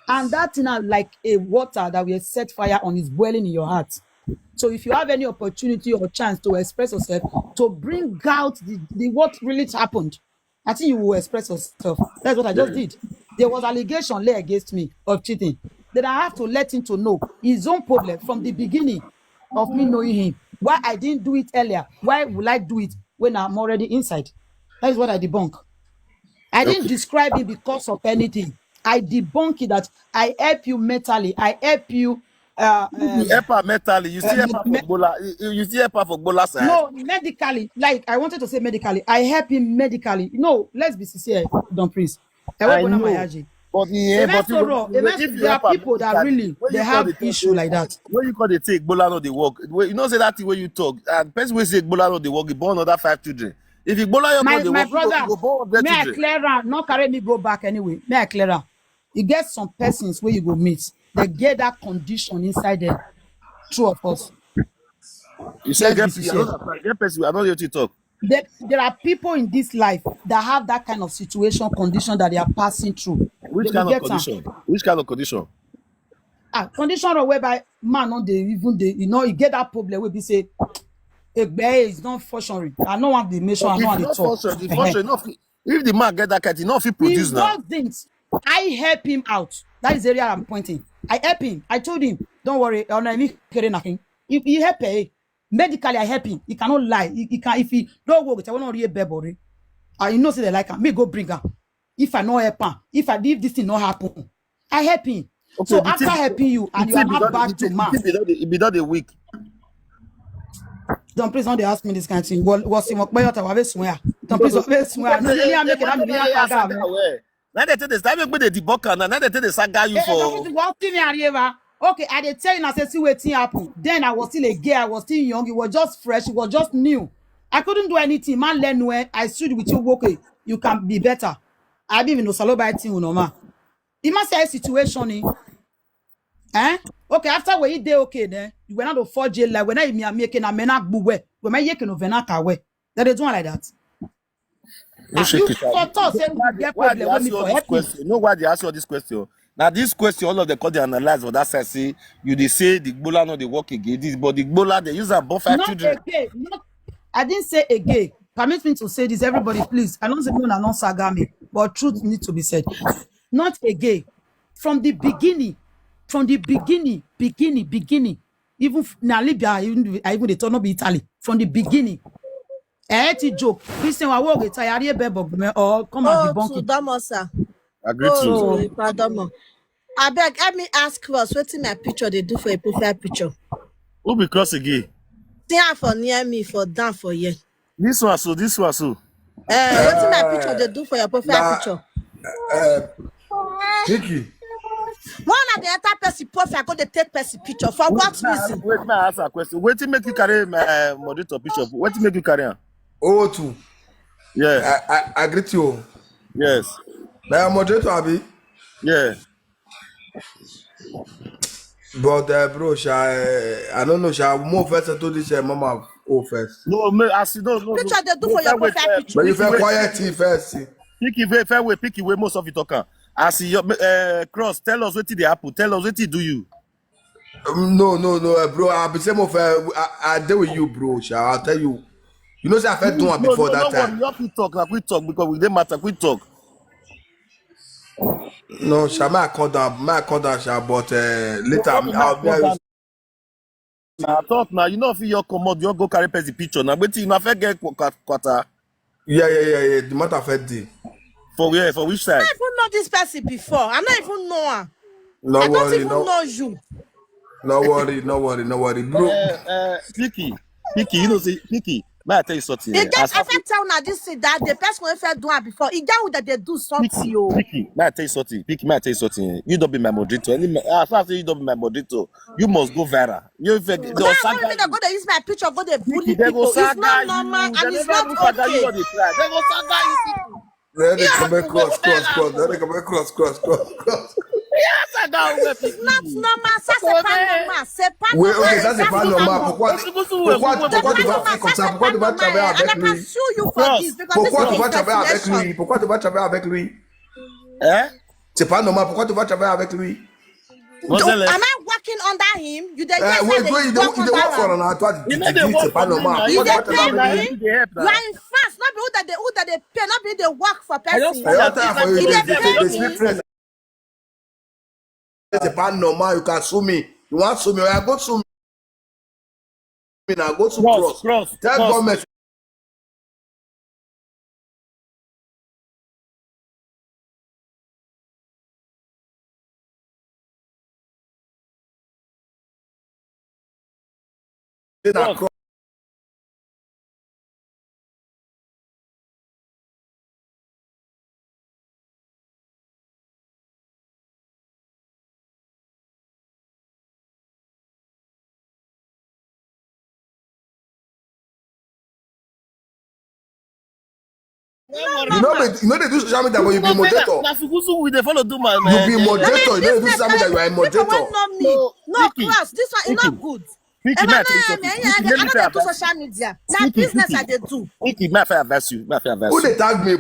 And that thing like a water that will set fire on is boiling in your heart. So if you have any opportunity or chance to express yourself, to bring out the what really happened, I think you will express yourself. That's what I just did. There was allegation laid against me of cheating. Then I have to let him to know his own problem from the beginning of me knowing him. Why I didn't do it earlier? Why will I do it when I'm already inside? That is what I debunk. I didn't Okay. describe it because of anything. I debunk it that I help you mentally. I help you You help her mentally, you still help her for me- Bola, you still help her for Bola side. no, medically, like I wanted to say medically. I help him medically. No, let's be sincere, Don Prince. I I won't go now my know. AG. But yeah, but if you There help are her people that medically, really they have issue like that. when you call they take Bola no they work. You know say that thing when you talk, and person will say Bola no they work, he born another 5 children. If you Bola your call they My work, you brother, go born 100 may I children. clear out, not carry me go back anyway. May I clear out? You get some persons where you go meet, they get that condition inside them. True of us. You say Let's be get sincere. get person, I don't hear you talk. There are people in this life that have that kind of situation, condition that they are passing through. They Which will kind of get some condition? Which kind of condition? condition whereby man no dey even dey, you know, you get that problem where be say Egbe is not functioning. I don't want the mission. I If don't want you the not talk. function, the function, if the man get that cat, he not fit He produce now. wasn't. I help him out. That is the area I'm pointing. I help him. I told him, don't worry. He help him. Medically, I help him. He cannot lie. He can if he don't work. I will not really bebori. You know, say they like him. Me go bring her. If I not help him, if this thing not happen, I help him. Okay, So after helping you and you are not back to man, it be not a week. don't please don't they ask me this kind of thing. What's in my swear? Don't please don't swear. No, me make it happen. Now they tell the time make the debunker now they tell the saga you for. Okay, I did tell you I said see what happen. Then I was still a girl, I was still young, it was just fresh, it was just new. I couldn't do anything. Man, learn where I stood with you. Okay, you can be better. I didn't even know salo by thing no ma. It must say a situation. Okay, after we did okay then you went out to 4 jail like when I me making a menak buwe when I yaking of venaka that they do like that. No shake it out. Why they ask you all this question? You know why they ask you all this question? Now this question, all of the code they analyze for that side say you they say the gbola no they work again. This but the gbola they use a buffer children. Again, I didn't say again. Permit me to say this, everybody, please. I don't say no, not saga me, but truth needs to be said. Not again. From the beginning, beginning. Even now, Libya, even they turn up Italy. From the beginning. Joke. Christian, I will get tired or come and debunk it. Damosa. Agree to. Pardon. I beg, let me ask us what's my picture they do for a profile picture. Who be cross again? Stand for near me for down for you. This one so. What's my picture they do for your profile picture? Vicky. One of the other person profile go to take person picture for what reason? Wait, may I ask a question? What to make you carry my moderator picture? What to make you carry? O2. Yeah. I greet you. Yes. Now moderator Abi. Yeah. But bro, I don't know. Shall move first to this mama first. No, I see no. Picture they do for your profile picture. But you feel quiet first. Pick away most of it talking. I see your cross. Tell us what did happen. Tell us what did do you. No, bro. I'll be saying I deal with you, bro. I'll tell you. You know, say I felt doing before that time. No, we talk because we didn't matter. We talk. No, I call down, but later I thought now you know if you come you go carry the picture now. But you not get quarter. Yeah. The matter fed day. For where? For which side? I don't even know this person before. I don't even know her. No I worry, don't even know you. No worry, bro. Picky, you know, say Picky. May I tell you something? They get I tell now this that the person who felt doing before. It got that they do something. Picky, may I tell you something? Picky, may I tell you something? You don't be my moderator. As far as you don't be my moderator, you must go viral. You go to use my picture, go to bully people. It's not normal and it's not okay. They go saga you. Let it come across. Let it come across. Yes, I know. It's not normal. Ça c'est pas normal. C'est pas oui, normal. Ok, ça c'est pas normal. Pourquoi tu vas faire comme ça? Pourquoi tu vas travailler avec lui? Pourquoi tu vas travailler avec lui? Pourquoi tu vas travailler avec lui? Hein? C'est pas normal. Pourquoi tu vas travailler avec lui? Am I working under him? You dey work for an toi tu dis c'est pas normal. You dey pay me? You are in France. Not be who that they pay. Not be they work for person. C'est pas normal. You can sue me. You want to sue me? I go sue me. Now go to cross. Tell government. You know they do social media, but you be moderator. You be moderator. You know they do social media, you are a moderator. No, class. This one is not good. I don't do social media. Now business I do. Who they tag me?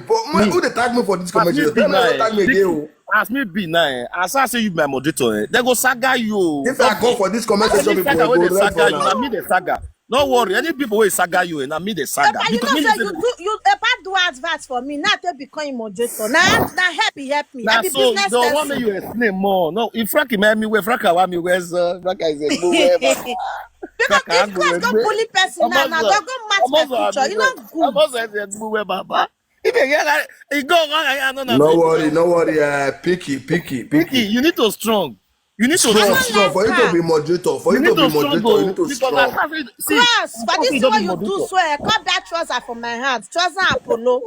Who they tag me for this conversation? Tag me again. As me be now, as I say you my moderator, they go saga you. If I go for this conversation, people will go saga you. I mean the saga. Don't worry. Any people will saga you and I mean the saga. Epa, you Because know, say you Epa do advert for me. Now they become moderator. Now help me. I now be so business don't want me person. you explain more. No, if Frankie made me where Frankie want me where's Frankie is a go where Because if class go bully person now they go match my future. You know I'm good. also a go where Baba. If you go I don't know. No worry. Picky. Ricky, you need to strong. You need to I Strong. strong. don't like For you to her. be moderator. You need to strong You need go to because I strong. have it. See, Cross, for I this you thing don't what be you do, moderator. so I cut that trouser from my hand. Trouser Apollo.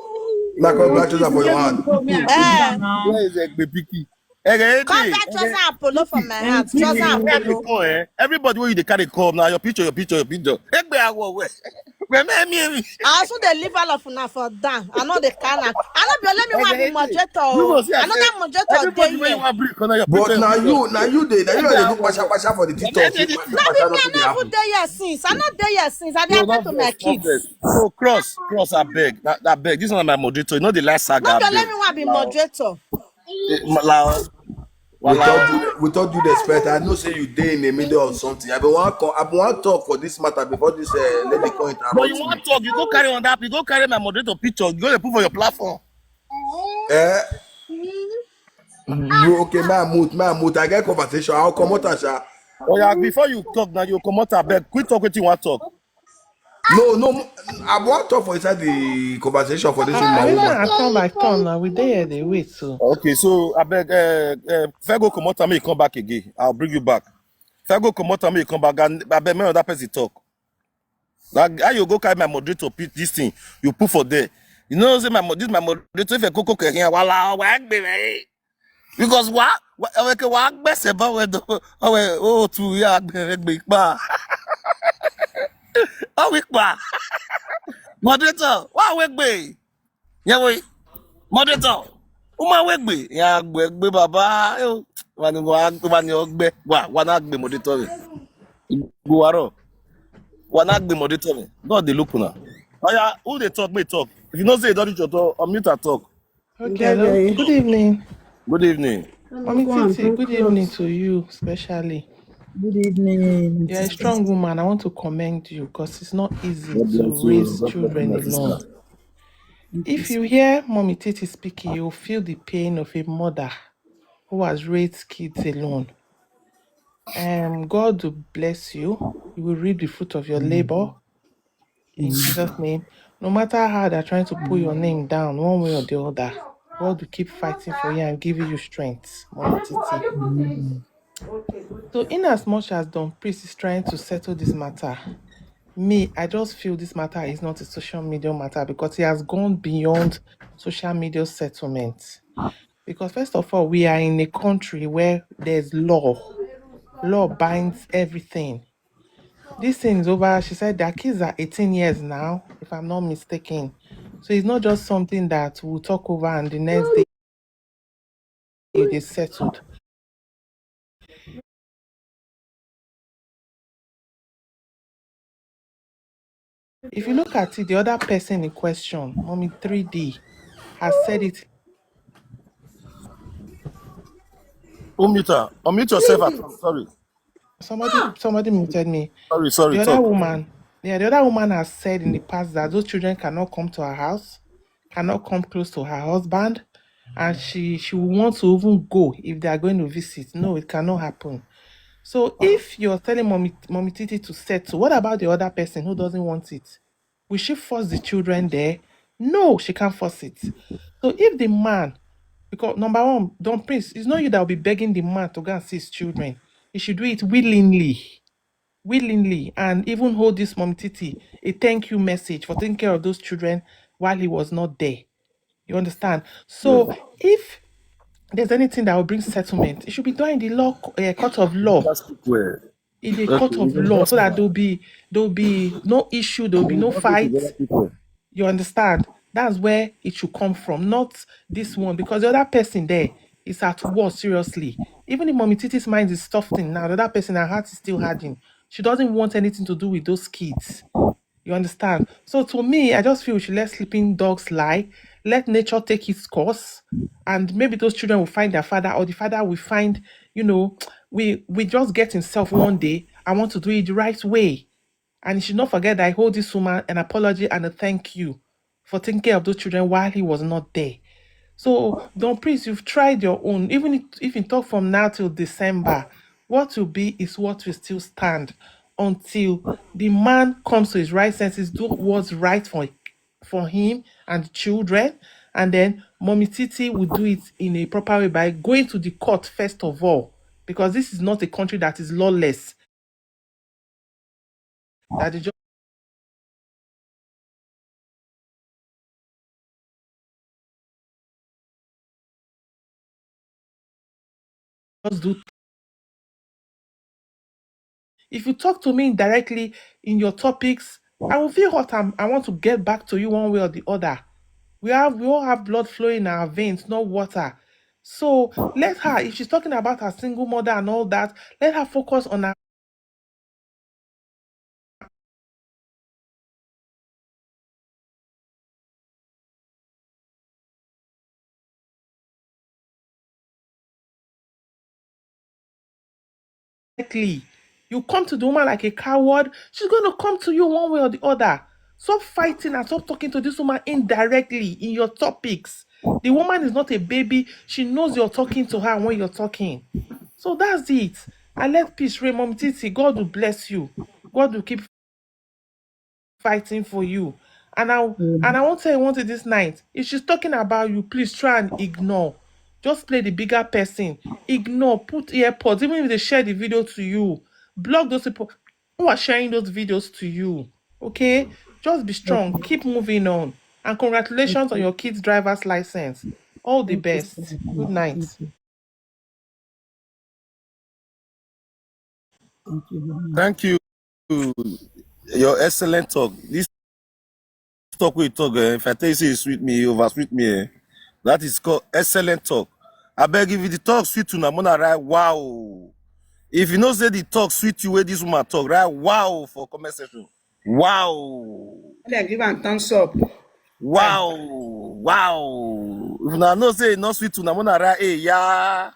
Now Oh, congratulations please, for your let hand. me go. Me, I sit Eh. down now. Where is the picky? Cut that trouser Apollo from my hand. Trouser Where they Apollo. call everybody where you they carry come now. Your picture. Egbe awo where? Me. I also they leave all of una for down. I know they can. I know let me want to be moderator. You Oh. go see I say Another moderator everybody day where you here. want bring corner your But picture. now you they do pasha for the TikTok. See, Now be me, I nothing dey not even happen. there yet since. I not there yet since. I dey No, attend not to my vex, not vex. kids. So cross, I beg. That beg. This one my moderator. You know the last saga, Not I let beg. me want to be moderator. Walao. Without due respect, I know say you dey in the middle of something. I been want talk for this matter before this lady come But you interrupt me. want talk, you go carry on that, you go carry my moderator picture, you go dey put for your platform. Eh? Okay, my mute. I get conversation. I'll come out and Oh yeah, before you talk now, you come out beg. Quit talk what you want talk. no. I want talk for inside the conversation for this I woman. never attend my turn now. We there, they wait so. Okay, so I beg if I go come out and me come back again, I'll bring you back. If I go come out and me come back, and I beg me other person talk. Like how you go carry my moderator this thing, you put for there. You know say this my moderator if I go here, wala wa gbe me. Because what okay wa gbese ba we do oh tu ya gbe pa. Oh we pa. Moderator, wa we gbe. Yeah we moderator. Uma we gbe. Ya gbe baba. Wa ni ogbe. Wa na gbe moderator me. Go waro. Wa na gbe moderator me. God dey look una. Oh yeah, who dey talk, may talk. If you know say you don't reach your talk, unmute and talk. Okay, hello. Good evening. Good evening. Mommy Go and Titi, take good evening clothes. to you, especially. Good evening. You're a strong woman. I want to commend you because it's not easy God to bless you. raise God bless you, children my alone. sister. If you hear Mommy Titi speaking, you'll feel the pain of a mother who has raised kids alone. God will bless you. You will reap the fruit of your labor in Jesus' name. No matter how they're trying to pull your name down, one way or the other, God will keep fighting for you and giving you strength, Mommy Titi. So, in as much as Don Priest is trying to settle this matter, I just feel this matter is not a social media matter because it has gone beyond social media settlement. Because first of all, we are in a country where there's law. Law binds everything. This thing is over. She said their kids are 18 years now, if I'm not mistaken. So it's not just something that we'll talk over and the next day it is settled. If you look at it, the other person in question, Mommy 3D, has said it. Unmute yourself. Sorry. Somebody muted me. Sorry, The other talk. woman, the other woman has said in the past that those children cannot come to her house, cannot come close to her husband, and she will want to even go if they are going to visit. No, it cannot happen. So if you're telling Mommy Titi to settle, what about the other person who doesn't want it? Will she force the children there? No, she can't force it. So if the man, because number one, Don Prince, it's not you that will be begging the man to go and see his children. He should do it willingly, and even hold this Mommy Titi a thank you message for taking care of those children while he was not there. You understand? So if there's anything that will bring settlement, it should be done in the court of law. Just speak well. In the Okay, court you of can law, just so that there'll be no issue, there'll be no fight. people. You understand? That's where it should come from, not this one, because the other person there is at war, seriously. Even if Mommy Titi's mind is softening now, the other person, her heart is still hardened. She doesn't want anything to do with those kids. You understand? So to me, I just feel we should let sleeping dogs lie, let nature take its course, and maybe those children will find their father, or the father will find, we just get himself one day, I want to do it the right way. And you should not forget that I hold this woman an apology and a thank you for taking care of those children while he was not there. So, Don Prince, you've tried your own. Even if you talk from now till December, what will be is what will still stand until the man comes to his right senses, do what's right for him and the children, and then Mommy Titi will do it in a proper way by going to the court first of all, because this is not a country that is lawless. That the just do. If you talk to me directly in your topics, I will feel hot. I want to get back to you one way or the other. We all have blood flowing in our veins, not water. So let her, if she's talking about her single mother and all that, let her focus on her. You come to the woman like a coward, she's going to come to you one way or the other. Stop fighting and stop talking to this woman indirectly in your topics. The woman is not a baby. She knows you're talking to her when you're talking. So that's it. And let peace reign, Mom Titi. God will bless you. God will keep fighting for you. And I won't tell you one thing this night. If she's talking about you, please try and ignore. Just play the bigger person. Ignore. Put earpods. Even if they share the video to you, block those people who are sharing those videos to you. Okay? Just be strong. Keep moving on. And congratulations on your kid's driver's license. All the best. Good night. Thank you. Your excellent talk. This talk we talk, if I tell you say you sweet me, you over sweet me, that is called excellent talk. I beg if the talk sweet to Namona, right? Wow. If you know say the talk sweet you where this woman talk, right? Wow for comment section. Wow. Then give am thumbs up. Wow. Wow. If you know say not sweet to Namona, right? Hey, yeah.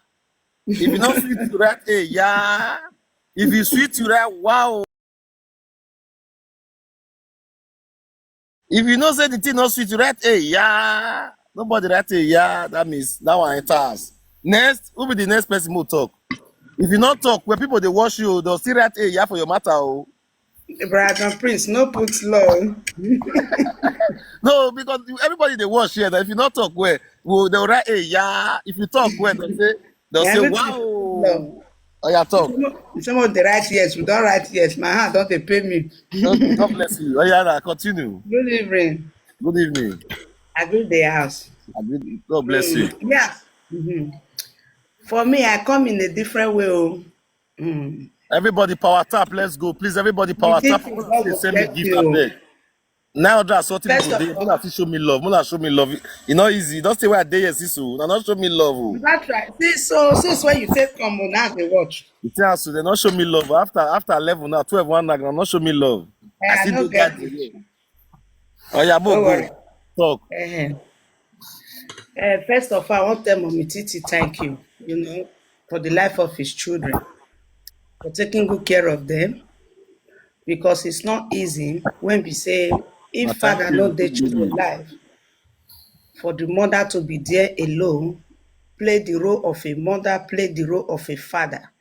If you not sweet to right, hey, yeah. If you sweet to right, wow. If you know say the thing not sweet, you write a yeah. Nobody write a yeah. That means that one enters. Next, who be the next person who talk? If you not talk, when people they watch you, they'll still write a yeah for your matter. Oh. Brother Prince, no put low. No, because everybody they watch here. That if you not talk, well, they'll write a yeah. If you talk, they'll say wow. Oh yeah, talk. Some of the right yes, we don't write yes. My hand don't they pay me. Okay, God bless you. Oh yeah, continue. Good evening. Good evening. I greet the house. God bless you. Yeah. For me, I come in a different way. Oh. Everybody power tap, let's go. Please, everybody power tap. Send me gift, I beg. Now that's what people do. Muna fit show me love. Muna show me love. You know easy. Don't stay where I dey here, sisu. Now not show me love. That's right. Since when you take come now they watch. You tell us they not show me love. After 11 now, 12 1 now, not show me love. I still do that. Oh yeah, go. Talk. First of all, I want to tell Mommy Titi thank you, for the life of his children, for taking good care of them, because it's not easy when we say if father not the children life, for the mother to be there alone, play the role of a mother, play the role of a father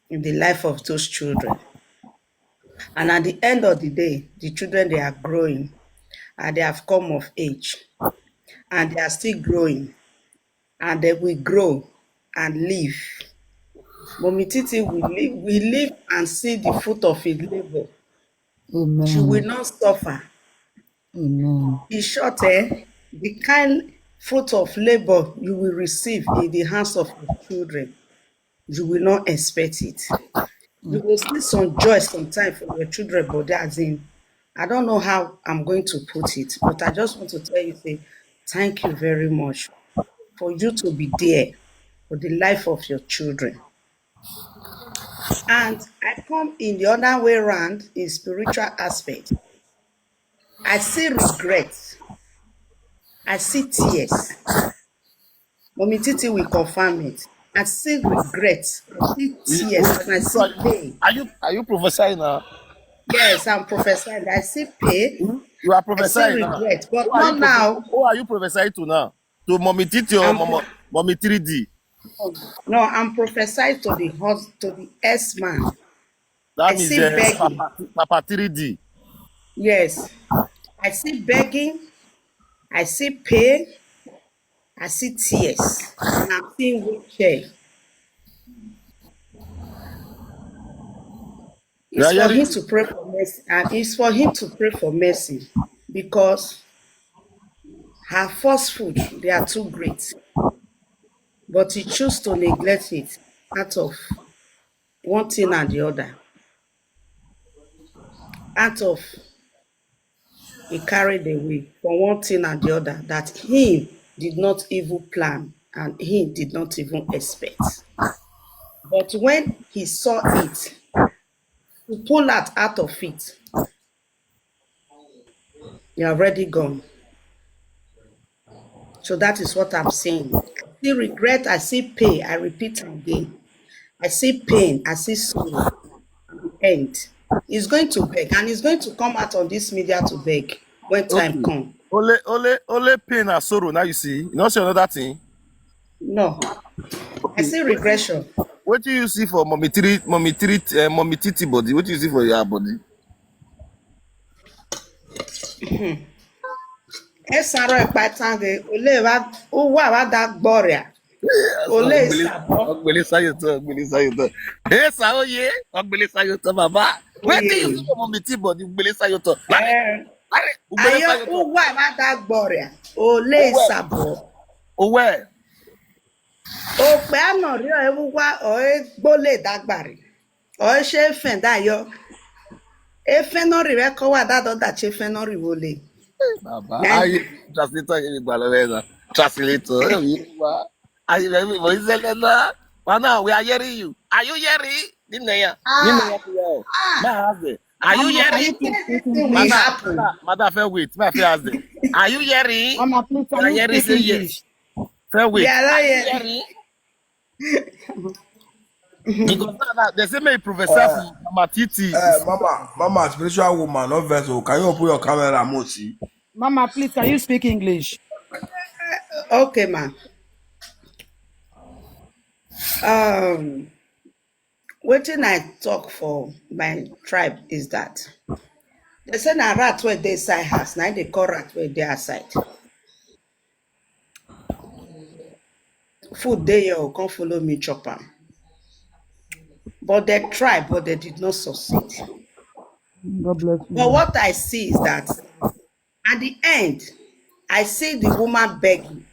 in the life of those children. And at the end of the day, the children, they are growing and they have come of age and they are still growing and they will grow and live. Mommy Titi will live and see the fruit of his labor. Amen. She will not suffer. Amen. In short, the kind fruit of labor you will receive in the hands of your children, you will not expect it. You will see some joy sometimes for your children, but that's in. I don't know how I'm going to put it, but I just want to tell you, thank you very much for you to be there for the life of your children. And I come in the other way around in spiritual aspect. I see regret. I see tears. Mommy Titi will confirm it. I see regret. I see tears. And I see pain. Are you prophesying now? Yes, I'm prophesying. I see pain. You are I see prophesying now. regret, but not now. Who are you prophesying to now? To Mommy Titi or I'm pro- Mommy 3D? no, I'm prophesying to the S-man. I That means see begging. Papa 3D. Yes, I see begging. I see pain. I see tears, and I'm seeing wheelchair. We It's are for hearing him you. to pray for mercy, and it's for him to pray for mercy because her first food they are too great, but he chose to neglect it out of one thing and the other. Out of he carried away for one thing and the other that he did not even plan and he did not even expect. But when he saw it, to pull out of it, you're already gone. So that is what I'm saying. I see regret, I see pain, I repeat again. I see pain, I see sorrow. End. He's going to beg, and he's going to come out on this media to beg when time Okay. comes. Only pain and sorrow. Now you see. You know see another thing. No, I Okay. see regression. What do you see for Mommy Titi body? What do you see for your body? Esaro ekpatange ole wa uwa wa da gboria. Ole sabo. Ogbele Sayoto, Ogbele Sayoto. Hey, Saoye, Ogbele Sayoto, Baba. Where do you see Oye. your Mommy Titi body? Ogbele Sayoto. Lare, Eh, Lare, Ogbele ayo Sayoto. uwa wa da gboria. Ole Owe, sabo. Owe. Ope anori o ewuwa o gbole dagbari. O se fen dayo. Efenori re ko wa da do da che fenori wole. Baba, Na I translator here Balawena. Translator. Are you ready for Zelena? Now we are hearing you. Are you hearing? Ninaya. ah Ninaya. ah. My husband. Are you Mama, can hearing? you please speak Will English? happen. Fair wait. My fair husband. Are you hearing? Mama, please, can Are you you hearing? speak Say yes. English? Fair We wait. are not Are you here. hearing? Because now they say me professor for Matiti is Mama, spiritual woman, not vessel. Can you open your camera, Mosi? Mama, please, can you speak English? Okay, ma. Um, wetin I talk for my tribe is that they say na rat wey dey inside house, na im dey call rat wey dey outside. Food dey here o, come follow me chop am. But they tried, but they did not succeed. God bless But you. what I see is that at the end, I see the woman begging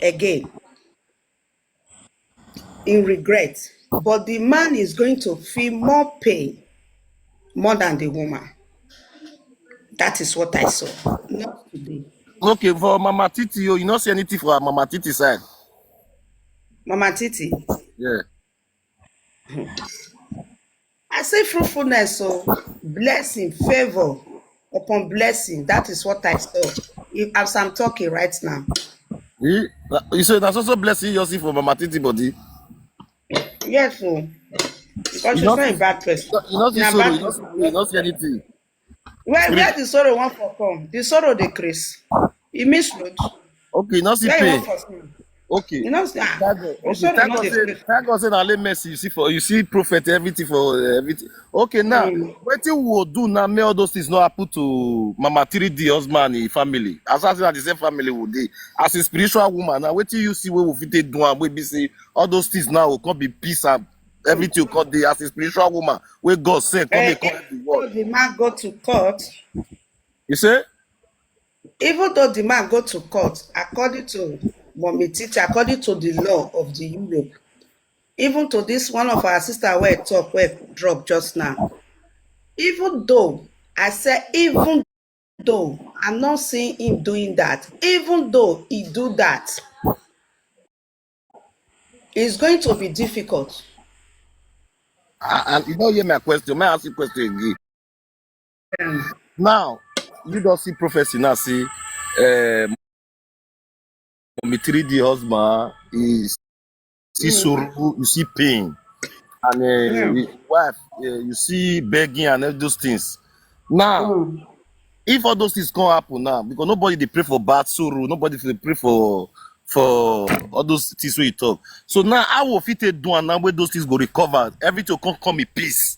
again in regret. But the man is going to feel more pain more than the woman. That is what I saw. Not today. okay for Mama Titi. You not see anything for Mama Titi side. Mama Titi, Yeah. I say fruitfulness, so blessing, favor upon blessing. That is what I saw. As I'm talking right now. You say that's also blessing you see for Mama Titi body. Yes, so, because You she's not not see a bad person. you not see She's a sorrow. bad You not see person. you not see anything. Where Spirit. the sorrow want for come? The sorrow decrease. It means road. Okay, you not see Where you pain. want for some? Okay. You know, Thank God. the Okay, sorrow not decrease. thank God say na only mercy you see prophet everything for everything. Okay, now Mm. wetin we will do now make all those things not happen to Mama 3D husband and family. As I say na the same family we dey. As a spiritual woman now wetin you see wey we fit take do am wey be say all those things now will come be peace and everything will come dey as a spiritual woman wey God send come make come help the Even world. though the man go to court, You say? even though the man go to court, according to Mommy Titi, according to the law of the Europe, even to this one of our sister where talk where drop just now, even though I said even though I'm not seeing him doing that, even though he do that, it's going to be difficult. And you don't hear my question. May I ask you a question again? Um, Now, you don't see prophecy now, see, my 3D husband is see mm, sorrow, you see pain. and his wife, you see begging and all those things. Now, if all those things can't happen now, because nobody they pray for bad sorrow, nobody they pray for all those things where you talk. So now I will fit it do and now where those things go recover, everything will come in peace.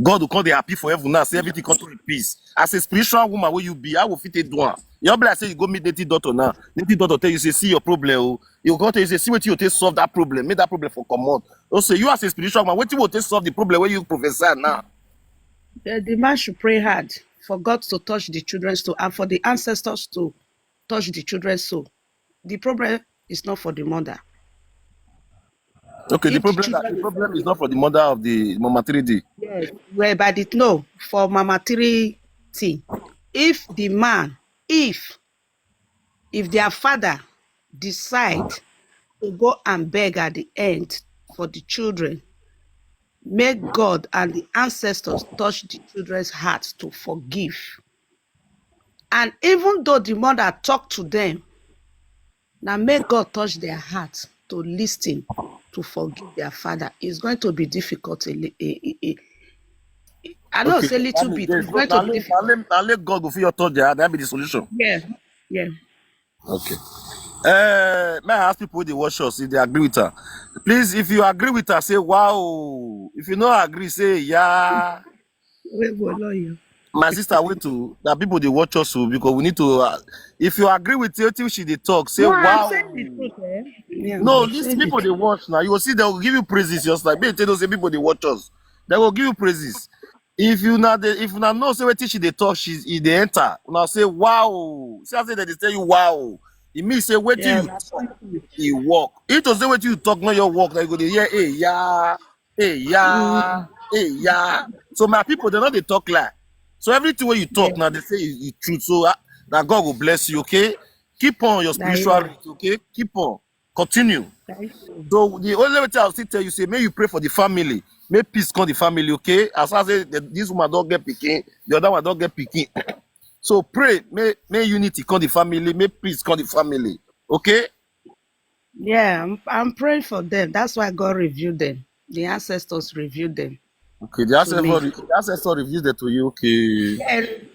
God will come they happy forever now. Say everything come in peace. As a spiritual woman where you be, I will fit it do. You be like say you go meet native doctor now. Native doctor tell you say see your problem. Oh. You go tell you say see what you take solve that problem. Make that problem for come out. Also you as a spiritual woman, what you will take solve the problem where you professor now. The man should pray hard for God to touch the children's soul and for the ancestors to touch the children's soul. The problem is not for the mother. Okay, If the problem is not for the mother of the Mama 3D. Yes, whereby it no for Mama 3T. If the man, if their father decide to go and beg at the end for the children, make God and the ancestors touch the children's hearts to forgive. And even though the mother talk to them, now make God touch their hearts to listen, to forgive their father. It's going to be difficult. I know it's a little bit. It's going to be difficult. I'll let God go for your thought there. That'll be the solution. Yeah, yeah. Okay. May I ask people who they watch us if they agree with her? Please, if you agree with her, say wow. If you don't agree, say yeah. My sister went to that people they watch us because we need to. If you agree with her till she they talk, say wow. Yeah, no, these people they watch now. You will see they will give you praises. Just like me, tell say people they watch us. They will give you praises. If you not know say what she they talk, they enter. Now say wow. See I say that they tell you wow. It means say wait till you talk, you walk. It was say wait till you talk, not your walk. Like you go to hear hey yeah, hey yeah, hey yeah. So my people they know they talk like. So everything when you talk now they say it's truth. So that God will bless you. Okay, keep on your spiritual rate. Okay, keep on, continue. So the only way I'll still tell you say may you pray for the family. May peace come the family. Okay, as I say this woman don't get picking, the other one don't get picking. So pray, may unity come the family, may peace come the family. Okay? Yeah, I'm praying for them. That's why God reviewed them. The ancestors reviewed them. Okay, the ancestor reviewed that to you. Okay.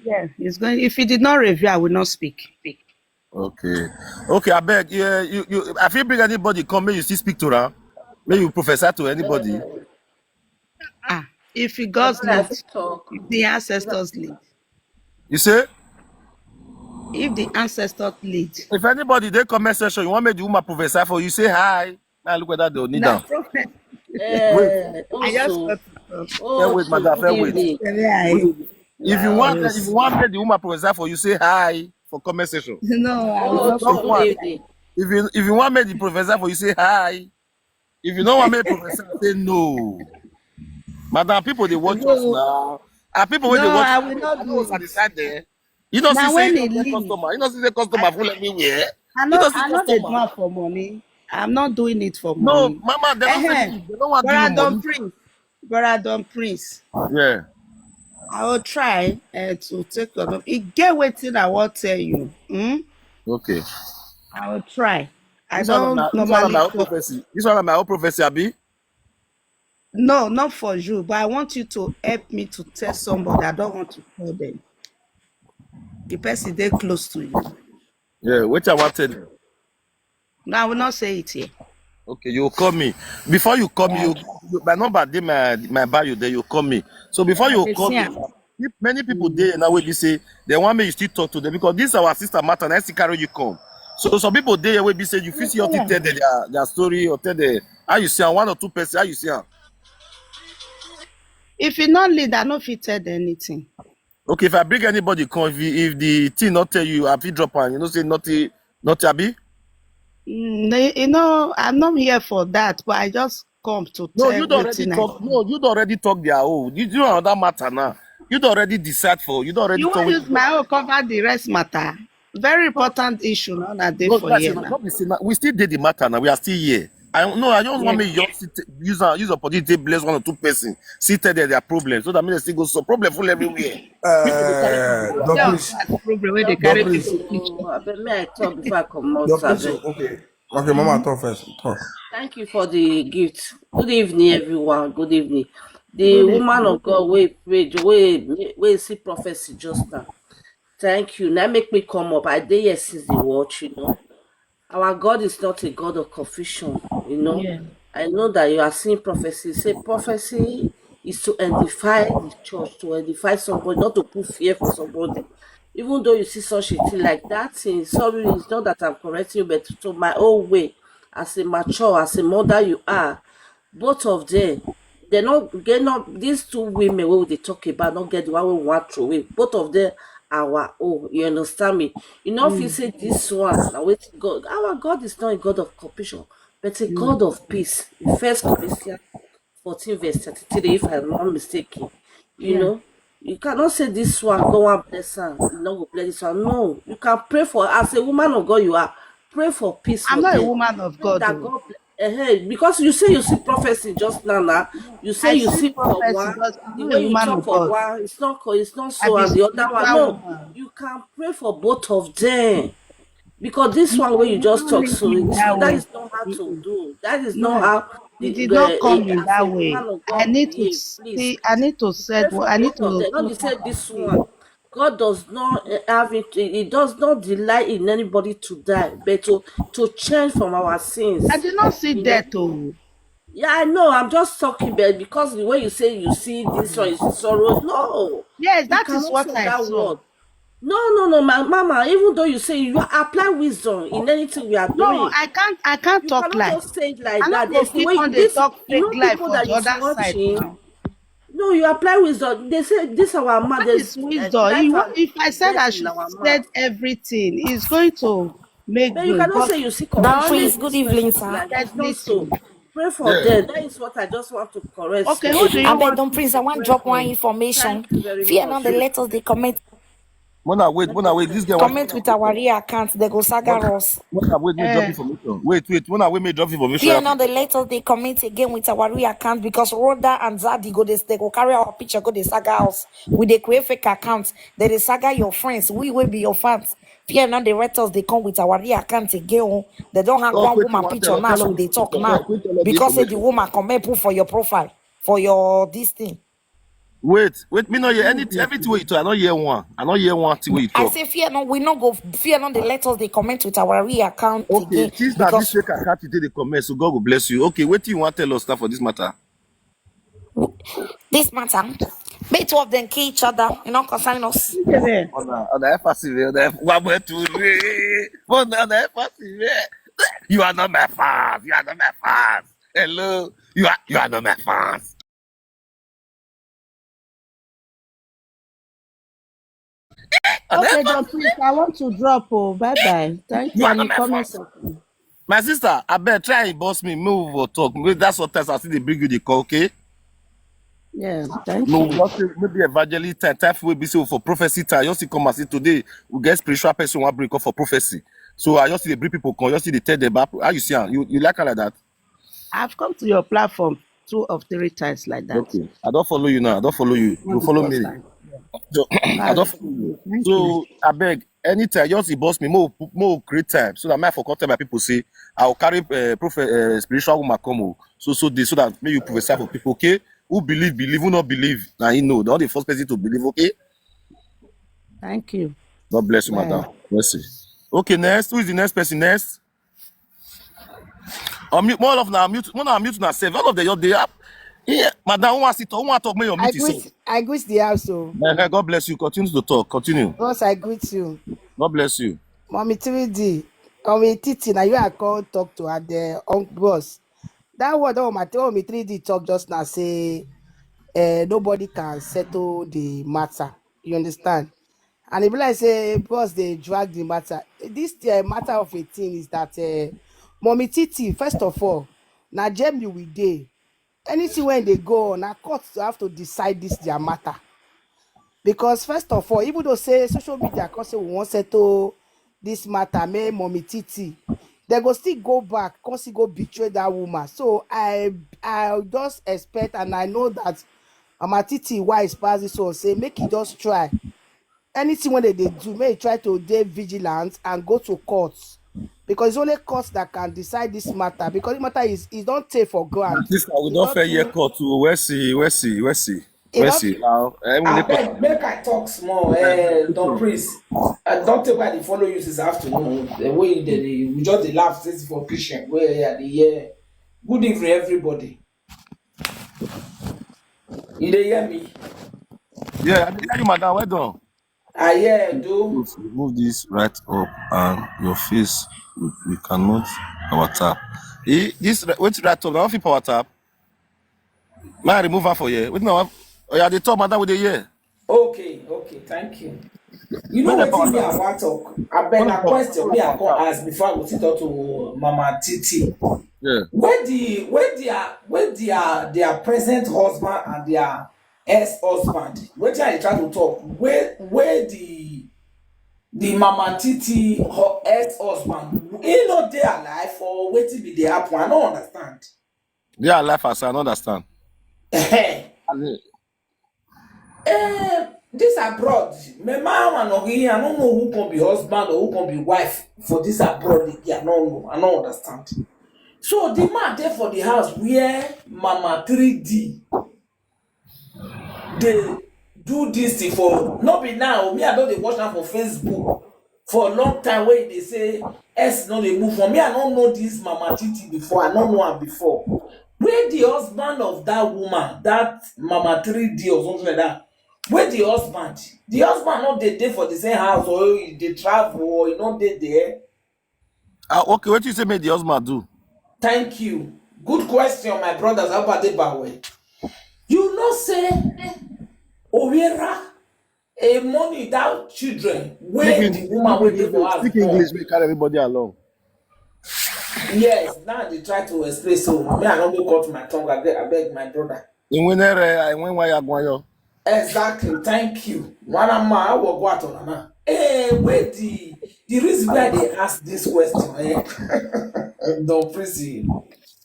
Yeah. It's going. If he did not review, I will not speak. Okay. Okay, I beg. Yeah, you. If you bring anybody come, may you still speak to her. May you professor to anybody. If he God's lead, if the ancestors lead. You say? If the ancestors lead. If anybody they comment section, you want me to do my professor for you, say hi. Now look at that they'll need down. Wait. I just wait, madam. Wait. If you want me the woman professor for you, say hi for comment section. No, I will not. If you want me the professor for you, say hi. If you don't want me professor, say no. Madam, people they watch us now. People when they watch I will not do it. There. You don't see the customer. You don't see the customer full of me here. I'm not the one for money. I'm not doing it for money. No, Mama, they don't want to give you money. Brother Prince. Yeah. I will try to take your number. It get waiting. I will tell you. Okay. I will try. This one is my own prophecy, Abi. No, not for you, but I want you to help me to tell somebody. I don't want to tell them. The person they close to you. Yeah, which I wanted. No, I will not say it here. Okay, you call me. Before you call me, you my number dey my bio there, you call me. So before you call me, many people there now will say they want me you still talk to them because this is our sister matter and I still carry you come. So some people there will be say you feel your tell their story or tell the how you see one or two person, how you see her. If you not lead, I not fit tell anything. Okay, if I bring anybody come, if the thing not tell you, I fit drop on, you know, say not Abi. You know, I'm not here for that, but I just come to tell you. You already talk their own. You do another matter now. You already decide for. You already. You want use my own cover the rest matter. Very important issue now that day for here now. We still did the matter now. We are still here. I just want me use opportunity to bless one or two person. See tell their problems so that means still go so problem full everywhere. Okay. Okay, Mama, talk first. Talk. Thank you for the gift. Good evening, everyone. Good evening. The Good woman evening. of God, we see prophecy just now. Thank you. Now make me come up. I did yes since the watch. Our God is not a God of confusion. Yeah. I know that you are seeing prophecy. Say prophecy is to edify the church, to edify somebody, not to put fear for somebody. Even though you see such a thing like that thing, sorry, it's not that I'm correcting you, but to my own way, as a mature, as a mother you are, both of them, they not these two women wey we dey talk about, not get the one wey we wan throw away. Both of them our own, you understand me? You know if you say this one na wetin God, our God is not a God of competition, but a God of peace. In First Corinthians 14 verse 33, if I'm not mistaken. you Yeah. know you cannot say this one God wan bless am, you no go bless this one. No, you can pray for, as a woman of God you are, pray for peace I'm for not a them. woman of Pray God, that though. God because you say you see prophecy just now. You say I you see see for prophecy, one, but I'm the not a way you woman talk of for God. one, it's not I so, be and the other one, spiritual no. woman. You can pray for both of them, because this one where you You just don't talk, lead so me it's that not, that way. is not how to Mm-mm. do. That is not No, how it did not come in as a that woman way. of I God need to behave. Please see. I need to pray set. for I need both of to them. Not put you one say on this peace. one. God does not have it. He does not delight in anybody to die, but to change from our I sins. did not see You know. that. Oh, Yeah, I know. I'm just talking, but because the way you say you see this one, you see sorrow. No, yes, you that is cannot what say I that saw. word. No, no, no, my mama. Even though you say you apply wisdom in anything we are No, doing, I can't. I can't you talk cannot lie. just say it I like not that. go There's the fit way on the this. talk You fake know, lie people for that the is other side watching. now. No, you apply wisdom. They say this our man. What There's is wisdom? life and If I said death I in should our mouth. said everything, it's going to make But you brain. cannot But say you see I Don confusion only Prince, in good this evening, person's sir. life. said It's not so. little. Pray for Yeah. them. That is what I just want to correct Okay, who do small. I you beg want Don me Prince, I to want pray drop one for? information. Thank you very Fear not much. the letters they Mona, wait. This girl wants to comment talk. with our real account. They go saga Mona, us. Mona, wait, me drop Uh, information. Wait. Mona, wait, me drop information. Fear not the letters they comment again with our real account because Rhoda and Zaddy go they go carry our picture, go they saga us. With the create fake accounts. They saga your friends. We will be your fans. Fear not the letters they come with our real account again. Oh. They don't have Talk, one wait, woman picture tell now, her so the they talk information. now. Wait, tell her the Because say the information. woman come put for your profile, for your this thing. Wait, me not hear anything, everything where you talk. I not hear one. I not hear one thing where you I talk. say fear no, we not go fear not the letters they comment with our real account Okay, again since that this because fake account you did the comment, so God will bless you. Okay, what do you want to tell us stuff for this matter? this matter, may two of them kill each other, you know, concerning us. On the FAC, one more two, on the FAC, you are not my fans. You are not my fans. Hello, you are not my fans. On the okay, FAC, John, please, I want to drop. Oh, bye bye. Thank you you. are I'm not in my comment fans. section. My sister, I bet try and boss me, move or talk. Maybe that's what I see they bring you the call, okay? Yeah, thank No, you. just say maybe evangelist time will be so for prophecy time. You see, come and see today. We get spiritual person want break up for prophecy. So I just see the bring people come. You see the tell them how you see am. You like her like that? I've come to your platform 2 or 3 times like that. Okay. I don't follow you now. I don't follow you. Not You the follow first me. time. Yeah. So I don't That's follow you. thank you. So I beg anytime just boss me more create time so that my for content my people say I'll carry prophet spiritual woman come so that maybe you prophesy for people. Okay, who believe, who not believe. Now you know not the first person to believe. Okay. Thank you. God bless you, Bye. madam. Mercy. Okay, next. Who is the next person? Next. Unmute. More of now. Mute. More now. Mute now. Save. All of them. They have. Yeah, madam. Who wants to talk? Who want to talk? May you mute yourself. I greet the house, so God bless you. Continue to talk. Continue. once I greet you. God bless you. Mommy 3D, Mommy Titi, now you are called talk to her the boss. That word Mommy 3D talk just now say nobody can settle the matter. You understand? And if like say boss they drag the matter. This matter of a thing is that Mommy Titi, first of all, now Jamie we dey. Anything when they go on, na court to have to decide this their matter. Because first of all, even though say social media can say we wan settle this matter, make Mommy Titi, they go still go back, come still go betray that woman. So I just expect and I know that Mama Titi wise pass this one say make e just try anything when they do, make e try to dey vigilant and go to court because it's only court that can decide this matter, because the matter is don't take for My grant. sister, we It don't don't fair year too call to it where don't see. Now, I court. beg, make I talk small. Don't priest. Don't take why they follow you this afternoon. The way we just the laugh this for Christian. Where the year. Good evening, everybody. You dey hear me? Yeah, I tell you, madam, well done. I hear do. Move this right up and your face. We cannot power tap. This wait right up. Now, fit power tap. May I remove her for you? Wait now. Oh yeah, the top madam with the year. Okay, thank you. You know May the what power me I tap. want talk? I beg a question me I can ask before I go sit talk to Mama Titi. Yeah. Where their present husband and their ex-husband, wetin I dey try to talk, where the Mama Titi her ex-husband, he no dey alive or wetin be dey happen? I no understand. They are life as I don't understand. This abroad, my man and Ogi, I don't know who can be husband or who can be wife for this abroad. I don't know. I don't understand. So the man there for the house where Mama 3D they do this thing for not be now. Me, I don't dey watch am for Facebook for a long time where they say S no dey move for me. I don't know this Mama Titi before. I don't know her before. Where the husband of that woman, that Mama 3D or something like that, where the husband not dey for the same house or they travel or he not dey there. Okay, what you say make the husband do? Thank you. Good question, my brothers. How about Bawe? You know, say Owera a money without children. Where the woman will dey for house Speak English, we carry everybody along. Yes, now they try to explain. So me, I don't go cut my tongue. I beg my brother. In winner, I went why you Exactly. Thank you. One of my will go out on now. Where the reason why they ask this question, don't prison.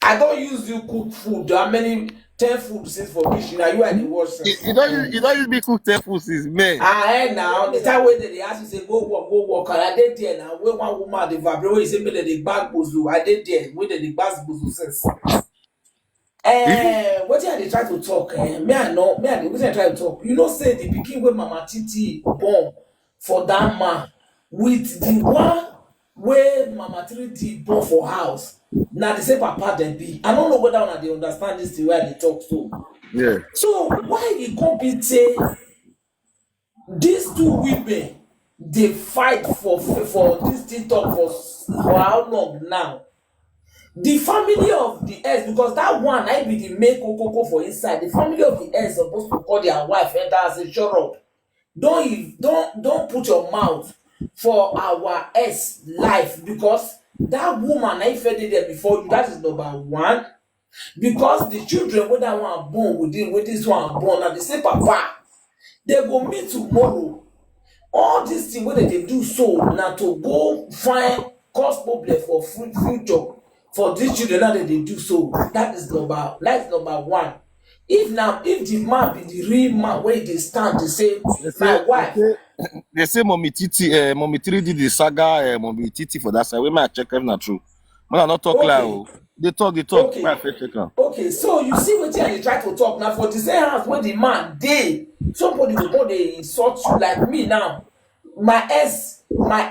I don't use you cook food. How many 10 food since for kitchen? Now you are the worst. You don't use me cook 10 food since May. Now the time when they ask you say go work, and I did there now. When one woman the vibrate, you say me the bag bozu. I did there when the bag bozu since. What I dey try to talk? Me I know. Me I dey try to talk. You know, say the pikin wey Mama Titi born for that man with the one wey Mama Titi born for house. Now the same papa dem be. I don't know whether una dey understand this thing wey I dey talk so. Yeah. So why e come be say these two women dey fight for this thing talk for how long now? The family of the ex, because that one I be the main kokoko for inside. The family of the ex supposed to call their wife enter and say, shut up. Don't put your mouth for our ex life, because that woman I fed there before you. That is number one. Because the children wey that one born with this one born na the same papa. They go meet tomorrow. All these things wey they do so na to go find cause problem for future for these children that they do so. That's number one. If the man be the real man where they stand to say my wife. They say Mommy Titi, Mommy 3 did the saga, Mommy Titi for that side. We might check if not true. Man, I not talk loud. They talk. Okay, so you see what they try to talk now for the same house where the man dey. Somebody go come dey insult you like me now. My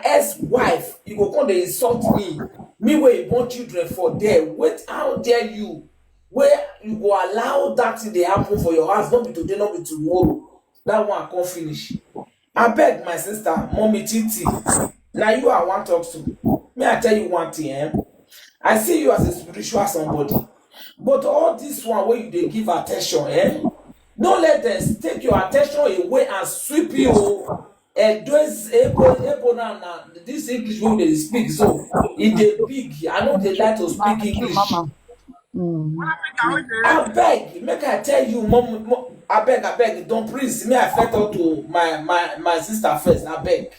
ex-wife, you go come dey insult me. Me wey born children for there. Wait, how dare you? Where you go allow that thing dey happen for your house? Not be today, not be tomorrow. That one can't finish. I beg my sister, Mommy Titi. Now you are one talk to. Me, I tell you one thing, I see you as a spiritual somebody. But all this one where you dey give attention, don't let them take your attention away and sweep you. Those now this English wey they speak so it dey big. I know they like to speak English. I beg, make I tell you, mom, I beg, don't please me. I fed up to my sister first. I beg.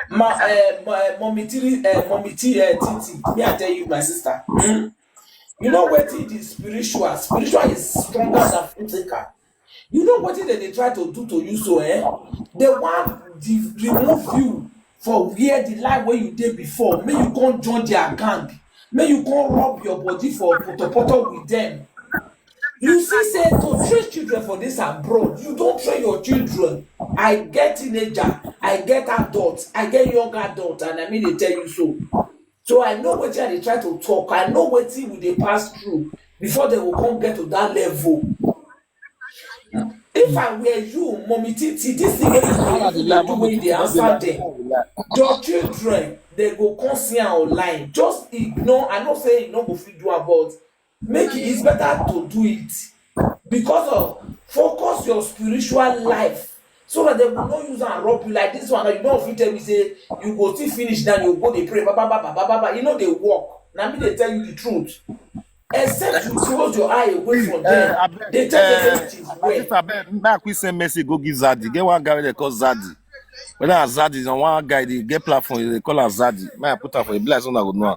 Mommy Titi, me I tell you, my sister. You know what it is spiritual? Spiritual is stronger than physical. You know what they try to do to you so, They want to remove you for where the life where you did before, may you come join their gang, may you come rub your body for poto with them. You see, say to train children for this abroad, you don't train your children. I get teenager, I get adults, I get young adults, and I mean they tell you so. So I know what they try to talk, I know what will they pass through before they will come get to that level. If I were you, mommy Titi, this thing wey you dey do wey you dey answer them, your children they go come see am online. Just ignore. I know say you no go fit do am, but make it's better to do it because of focus your spiritual life so that they will not use am rob you like this one. You no fit tell me say you go still finish now you go dey pray ba. You know dey work. Na me dey tell you the truth. Except you close your eye away from them, they tell you everything is well. Sister, now quick send message go give Zaddy. Get one guy they call Zaddy. Whether Zaddy is on one guy they get platform they call her Zaddy. May I put her for a black son I would know.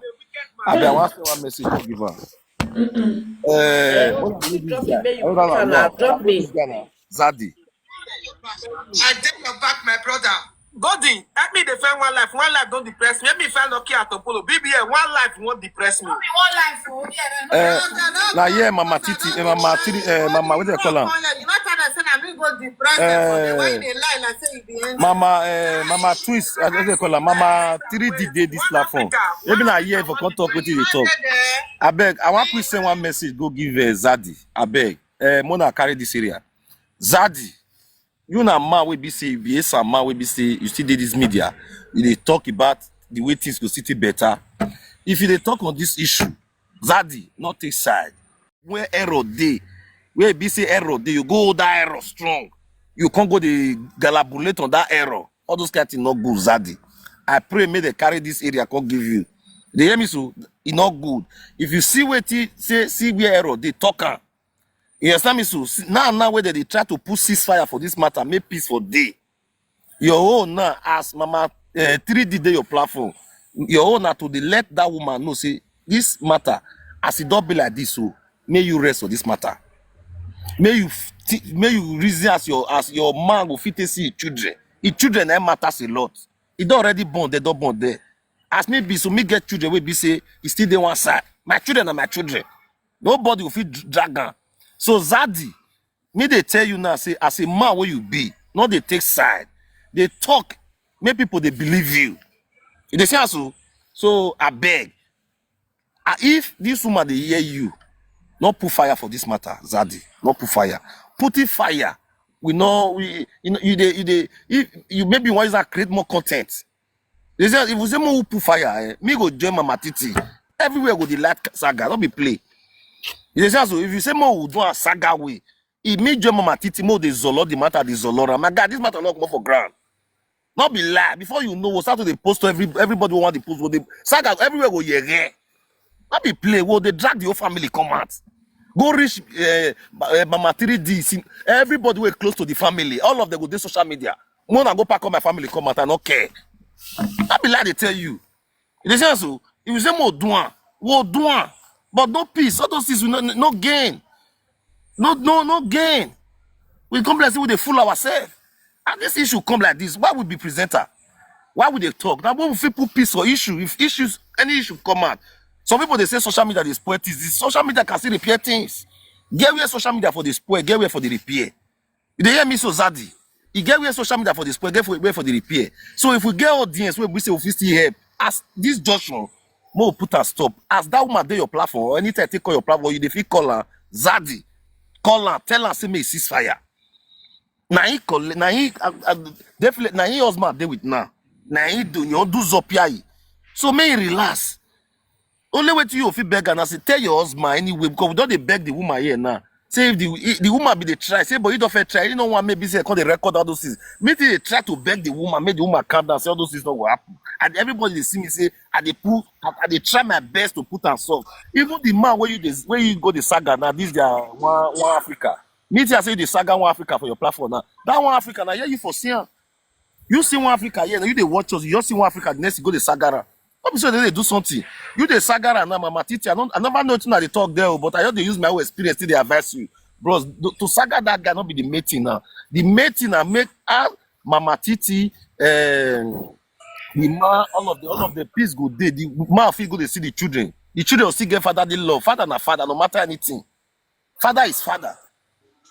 I want to send one message to give her. Drop me. Zaddy. I take your back, my brother. Godin, help me defend one life. One life don't depress me. Let me find lucky at Apollo. BBA, one life won't depress me. One life, oh yeah. Now yeah, Mama Titi, Mama Titi, Mama, what do you call her? You not tell us that we go depress them. Why they lie like say it be Mama Twist, what do you call her? Mama 3D day this platform. Even a year for come talk with you talk. I beg, I want to send one message. Go give Zaddy. I beg, Mona carry this area. Zaddy. You na man will be say you be some man will be say you still did this media. You dey talk about the way things go city better. If you dey talk on this issue, Zaddy, not take side. Where error day, where be say error day, you go that error strong. You can't go the galabulate on that error. All those kind of things not good, Zaddy. I pray may they carry this area, can't give you. They hear me so it not good. If you see what say see where error, they talk am. You understand me? So now whether they try to put ceasefire for this matter, make peace for day. Your own now as Mama 3D day your platform. Your own now to let that woman know say this matter as it don't be like this. So may you rest for this matter. May you reason as your man will fit to see your children. Your children that matters a lot. It don't already born, they don't born there. As me be so me get children we be say it's still the one side. My children are my children. Nobody will fit drag them. So Zaddy, me they tell you now, say as a man where you be, not they take side. They talk, make people they believe you. They say so I beg. If this woman they hear you, not put fire for this matter, Zaddy. Not put fire. Putting fire. We know if you maybe want to create more content. They say if you say more put fire, me go join Mama Titi. Everywhere go the light saga, don't be play. They say so if you say more we do a saga way, it may join Mama Titi more the zolo, the matter the zolora. My God, this matter not come for ground. Not be lie. Before you know, we'll start to the post to everybody will want the post. The saga everywhere go yeah. Not be play. Well, they drag the whole family come out. Go reach Mama 3D. Everybody will close to the family. All of them go do social media. When I go pack up my family come out, I don't care. Not be lie. They tell you. They say so. If you say more doing, we'll do. But no peace. All those things will no gain. No gain. We come like we they fool ourselves. And this issue come like this. Why would be presenter? Why would they talk? Now when we put peace for issue, if any issue come out, some people they say social media they spoil things. The social media can still repair things. Get where social media for the spoil, get where for the repair. You hear me so Zaddy? You get where social media for the spoil, get where for the repair. So if we get audience where we say we still help, as this junction, more put a stop. As that woman do your platform, or anytime take call your platform, you defeat call her Zaddy. Call her, tell her say me ceasefire. Now he call, now he definitely now he husband dey with now. Now he do you do zopia. So may he relax. Only way to you if you beg and I say tell your husband anyway because we don't dey beg the woman here now. Say if the woman be the try, say but you don't fair try. You don't want maybe say call the record all those things. Maybe they try to beg the woman, make the woman calm down, say all those things not will happen. And everybody they see me say I try my best to put and solve. Even the man where you go the saga now, this their one Africa. Me too, I say the saga one Africa for your platform now. That one Africa now, yeah, you for seeing. You see one Africa, yeah, now you they watch us, you just see one Africa, the next you go the Sagara. Not be sure they do something. You the Sagara now, Mama Titi. I never know how they talk there, but I just they use my own experience till they advise you. Bros, to saga that guy not be the mating now. The mating now make Mama Titi The man, all of the peace go there. The man feel go to see the children. The children will still get fatherly love. Father na father, no matter anything. Father is father.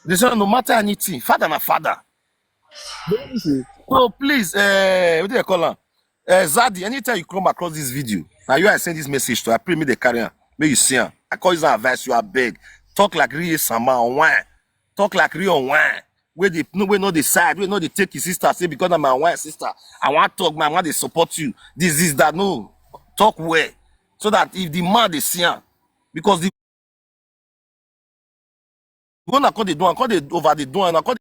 They say no matter anything, father na father. So please, what do you call her? Zaddy, anytime you come across this video, now you I send this message to, I pray me the carrier, may you see her. I call you advice, you are beg. Talk like real sama on wine. Talk like real wine. Where they no we know the side, we know they take his sister, say because I'm my wine sister. I want to talk, man, I want to support you. This is that no. Talk where. So that if the man they see her, because the one I call the door, I call the over the door, and I call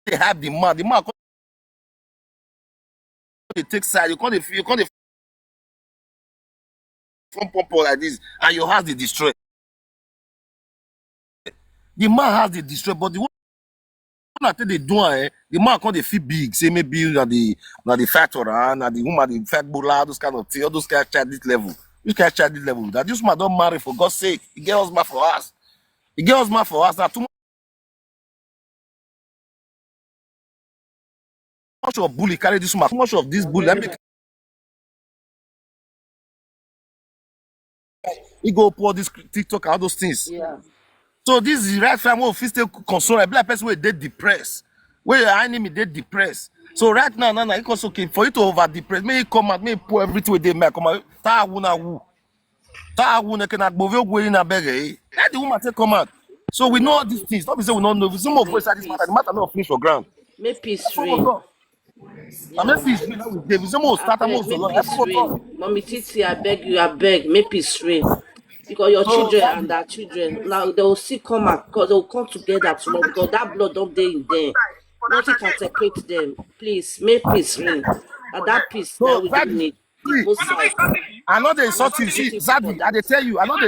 they have the man call they take side, you call the front pump like this, and your house they destroy. The man has the destroy, but the one I tell they do, the man can't they feel big. Say maybe na the factor, na the woman the fat bola, those kind of things, all those guys child this level. You can't child this level. That this man don't marry for God's sake. He get husband for us. He get husband for us. Now too much of bully carry this woman. Too much of this bully. Let me he go pour this TikTok all those things. Yeah. So this is the right time where we still console a black person where they depressed. Where your enemy they depressed. So right now, it's also okay for you to over depress. May you come out, may you pour everything with them. Come out. Ta wuna wu. Ta wuna can not move your in a beg. Let the woman take come out. So we know all these things. Don't be say we don't know. If some of us at this matter, the matter not finish for ground. Make peace That's what we reign. got. I mean, peace reign with David. Some of us start Abeg, amongst the make Lord. peace That's what we reign. got. Mommy Titi, I beg, make peace reign. Because your So children and our children, now they will still come out because they will come together tomorrow because that blood don't dey in them. Nothing can separate them. Please, make peace reign. And that peace now So we that don't need. see, Both sides. I know they And insult that's you. the See, most Zaddy, I important. they tell you, I know they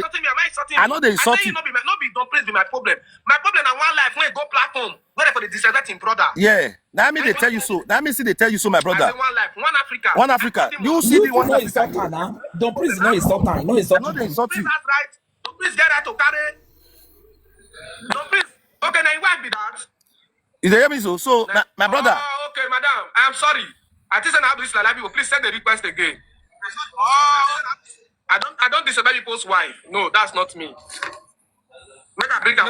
insult you. No be don't please be my problem. My problem na one life when go platform. Where for the disrespecting brother. Yeah. Now me they tell you so. Now me see they tell you so, my I brother. say one life, one Africa. One Africa. You see You the too one know Africa. insult her now. Don't please know insult her. No I insult know they you. insult Please you. that's right. Don't please get right to carry. Don't please. Okay, now you want be that. Is they hear me so? So my brother. Oh, okay, madam. I am sorry. I think I have this like people. Please send the request again. Oh, I don't disobey people's wife. No, that's not me. Make I bring You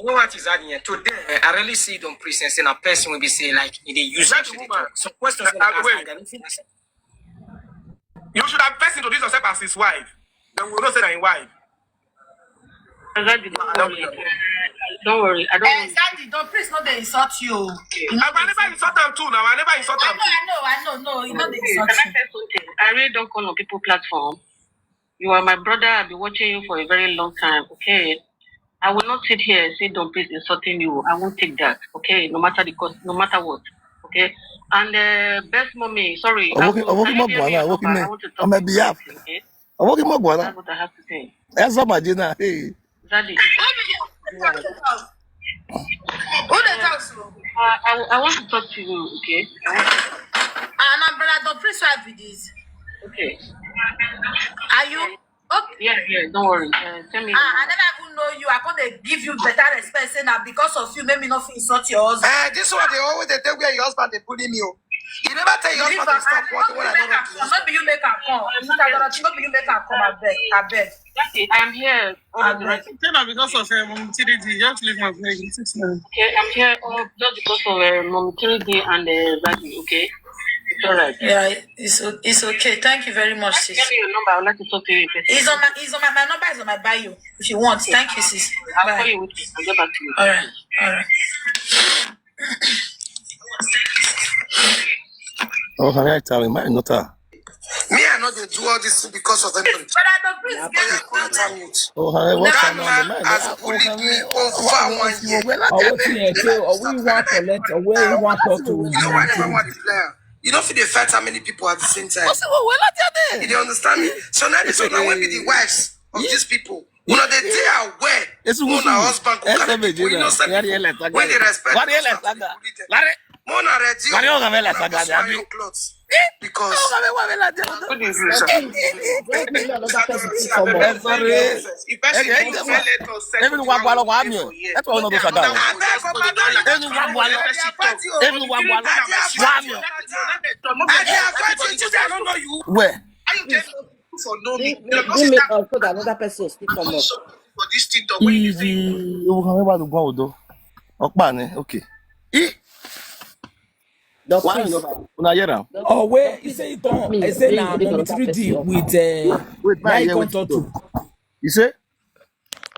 know what is happening today? I really see it on presence and a person will be saying like they use Let the woman. some questions. Wait. You should have first introduced yourself as his wife. Then we will not say that his wife. Don't worry. I don't. Exactly. Don't please not they insult you. I never insult them too now. I never insult them. I know. No, you know they insult Can I you. say something? I really don't call on people platform. You are my brother. I've been watching you for a very long time. Okay. I will not sit here and say don't please insulting you. I won't take that. Okay. No matter the cost, no matter what. Okay. And best mommy, sorry. I'm Can you hear me? I want to talk on my behalf. okay? I'm working more. That's what I have to say. That's all my dinner. Hey. Zaddy. I want to talk to you, okay? My brother, don't please wife with this. Okay. Are you? Okay. Yeah, don't worry. Tell me. I never even know you. I can't give you better respect. Say now because of you, make me not insult your husband. This one they always they tell where your husband they bully me. You never tell your husband to stop what when I don't want to. Not be you make her come. Not be you make her come. I beg. I am here. Because of TDD, you have to leave my place in 6 minutes. Okay, I'm here just because of Mom 3D and Zaddy, okay? It's alright. Yeah, it's okay. Thank you very much, sis. Tell me your number. I would like to talk to you. It's on my number is on my bio. If you want, thank you, sis. I'll call you with you. I'll get back to you. All right. Oh, honey, I tell you, my nota. Me, I know they do all this because of everybody. But I don't please get Oh, honey, what's That going on? man has bullied me over 1 year. We want collect, or where you want talk to. You know why they don't want the player? You don't feel the fact how many people at the same time. You don't understand me? So now this one when be the wives of these people. You know they aware. When our husband go carry people, innocent people, when they respect Mona ready. Why you gonna like Mona Saga? your clothes. Because Don't give me another person to come up. Sorry. if person Hey, don't let us settle Every the one one one we one dey me. for here. That's why we not do Saga. Every one one. Every one one. I don't know you. Where? Are you telling for know me? Bring me up so that another person will still come up. For this TikTok when you say Easy. O kan ba do gwa odo. Okpa ni. Okay. The Why priest. you una hear am? Oh wait, he say Me, I say bring na bring mommy another 3D person up. with Wait, now man, he hear can't what talk you to. talk. You say?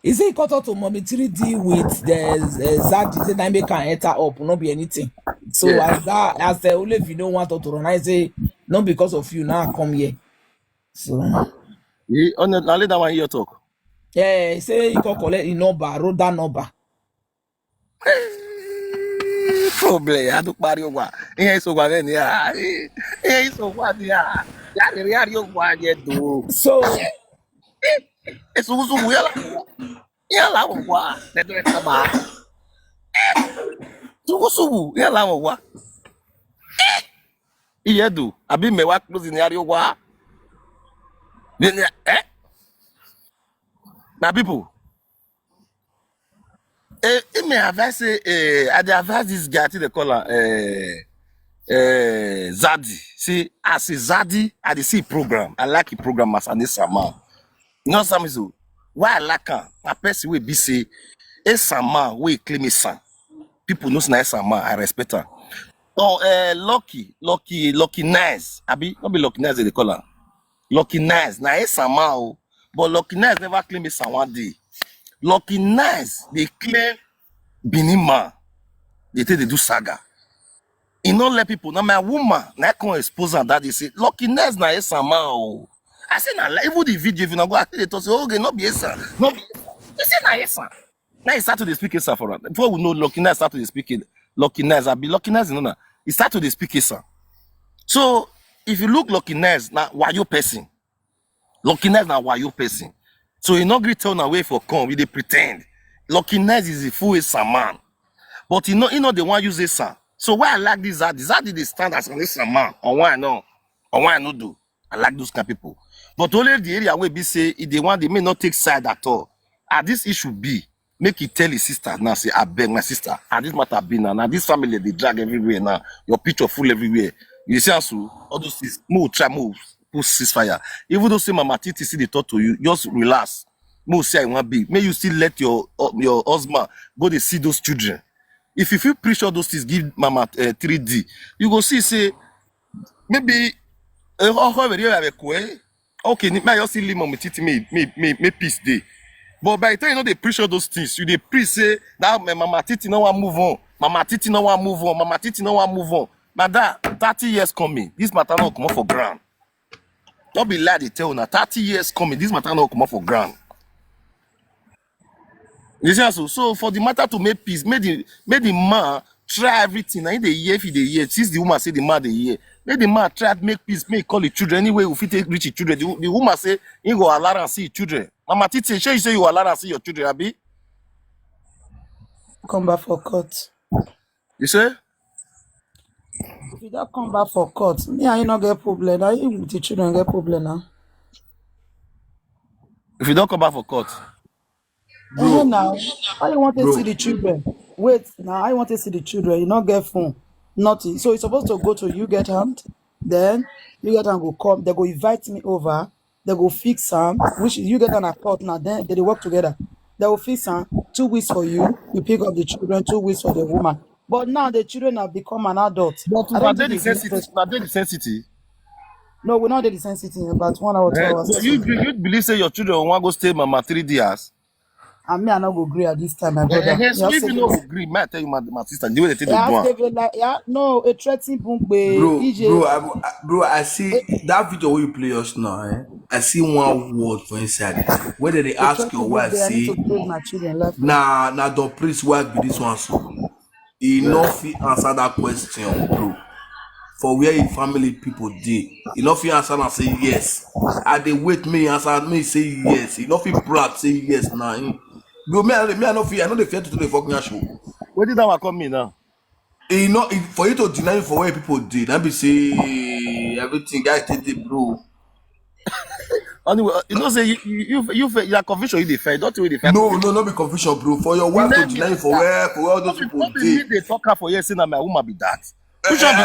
He say he can't talk to mommy 3D with the Zaddy. Say na make can enter up, not be anything. So Yeah. as the only if you don't want to run, I say not because of you now come here. So He on the let that one hear talk. yeah, he say he can collect the number, road that number. Problem. A do pariwo wa. Iyan so gwa ni a. Iyan so gwa ni a. Ya le ri ari o gwa je do. So Eso usu mu yala. Yala wo gwa. Ne do eta ba. Sugu yala wo gwa. Iye do. Abi me wa close ni ari o gwa. Na people. Me advise I dey advise this guy to the caller Zaddy. See, as a Zaddy, I dey see program. I like the program as an Isama. You know something so? Why I like am? Na person wey be say Isama wey claim Isan. People know say na Isama. I respect am. Oh, Lucky Nice. Abi, not be Lucky Nice they call am. Lucky Nice. Na Isama o. But Lucky Nice never claim Isan one day. Lucky Nice, they claim Benin man. They take they do saga. He not let people. Now my woman, now I can expose her that they say, luckiness na esa man. Oh. I say na even the video if you not go, I say they talk say, okay, not be esa, not be. They say na esa. Now he start to dey speak esa for her. Before we know luckiness start to dey speak it. Luckiness, I be luckiness, you know. He start to dey speak esa. So if you look luckiness, now why you person? Luckiness na why you person? So he not greet turn away for come. We dey pretend. Luckiness is the full esa man. But he know they want use this. So why I like this Zaddy they stand as an Issa man, or why I know, or why I no do. I like those kind of people. But only the area where be say if they want, they may not take side at all. And this issue be make it tell his sister now say I beg my sister. And this matter be now. Now this family they drag everywhere now. Your picture full everywhere. You see also all those things. Move try move put ceasefire. Even though say Mama Titi see they talk to you, just relax. Move say I want be. May you still let your husband go to see those children. If you feel preach all those things, give Mama 3D. You go see, say, maybe, okay, may you see Mama Titi me peace day. But by the time you know they preach all those things, you they preach say, that Mama Titi no one move on. Mama Titi no one move on. Mama Titi no one move on. But that 30 years coming, this matter not come up for ground. Don't be lie, they tell you now, 30 years coming, this matter not come up for ground. You see, so for the matter to make peace, make the man try everything. And the year, if the year, since the woman say the man the year, make the man try to make peace, make call the children anyway. If he take reach the children, the woman say he go allow and see children. Mama Titi, sure you say you allow and see your children, Abi? Come back for court. You say? If you don't come back for court, me and you not get problem. Now you with the children get problem now. If you don't come back for court, Now, how you want to see bro. the children? Wait, now I want to see the children. You not get phone, nothing. So you're supposed to go to you get hand, then you get hand go come. They go invite me over. They go fix them. Which you get on a court now. Then they work together. They will fix them. 2 weeks for you. You pick up the children. 2 weeks for the woman. But now the children have become an adult. but I if I don't did think the it's sensitive, necessary. I did the sensitive. No, we're not doing the sensitive in about 1 hour, 2 hours. So you believe say your children want go stay Mama 3 years? And me, I not go agree at this time, my brother. So if you know agree, may I tell you my sister, the way they take the do am. Like, no, a threatening boom by Bro, I see that video where you play us now. I see one word for inside it. Whether they a ask your threatening boom wife, by I need to say, save my children left. nah, the priest wife be this one so. He not fit answer that question, bro. For where your family people did. He not fit answer and say yes. And they wait me answer me say yes. He not fit brag say yes now. Bro, me I no fit. I know they fear to do the fucking show. Where did that one come in now? For you to deny for where people did, that be say everything guys did the bro. Anyway, say you are confusion you defend. Don't you defend No, confusion? not be confusion, bro. For your wife to Deny me deny like for that. where all those people Not be me did. they talk her for years saying that my woman be that. Which one be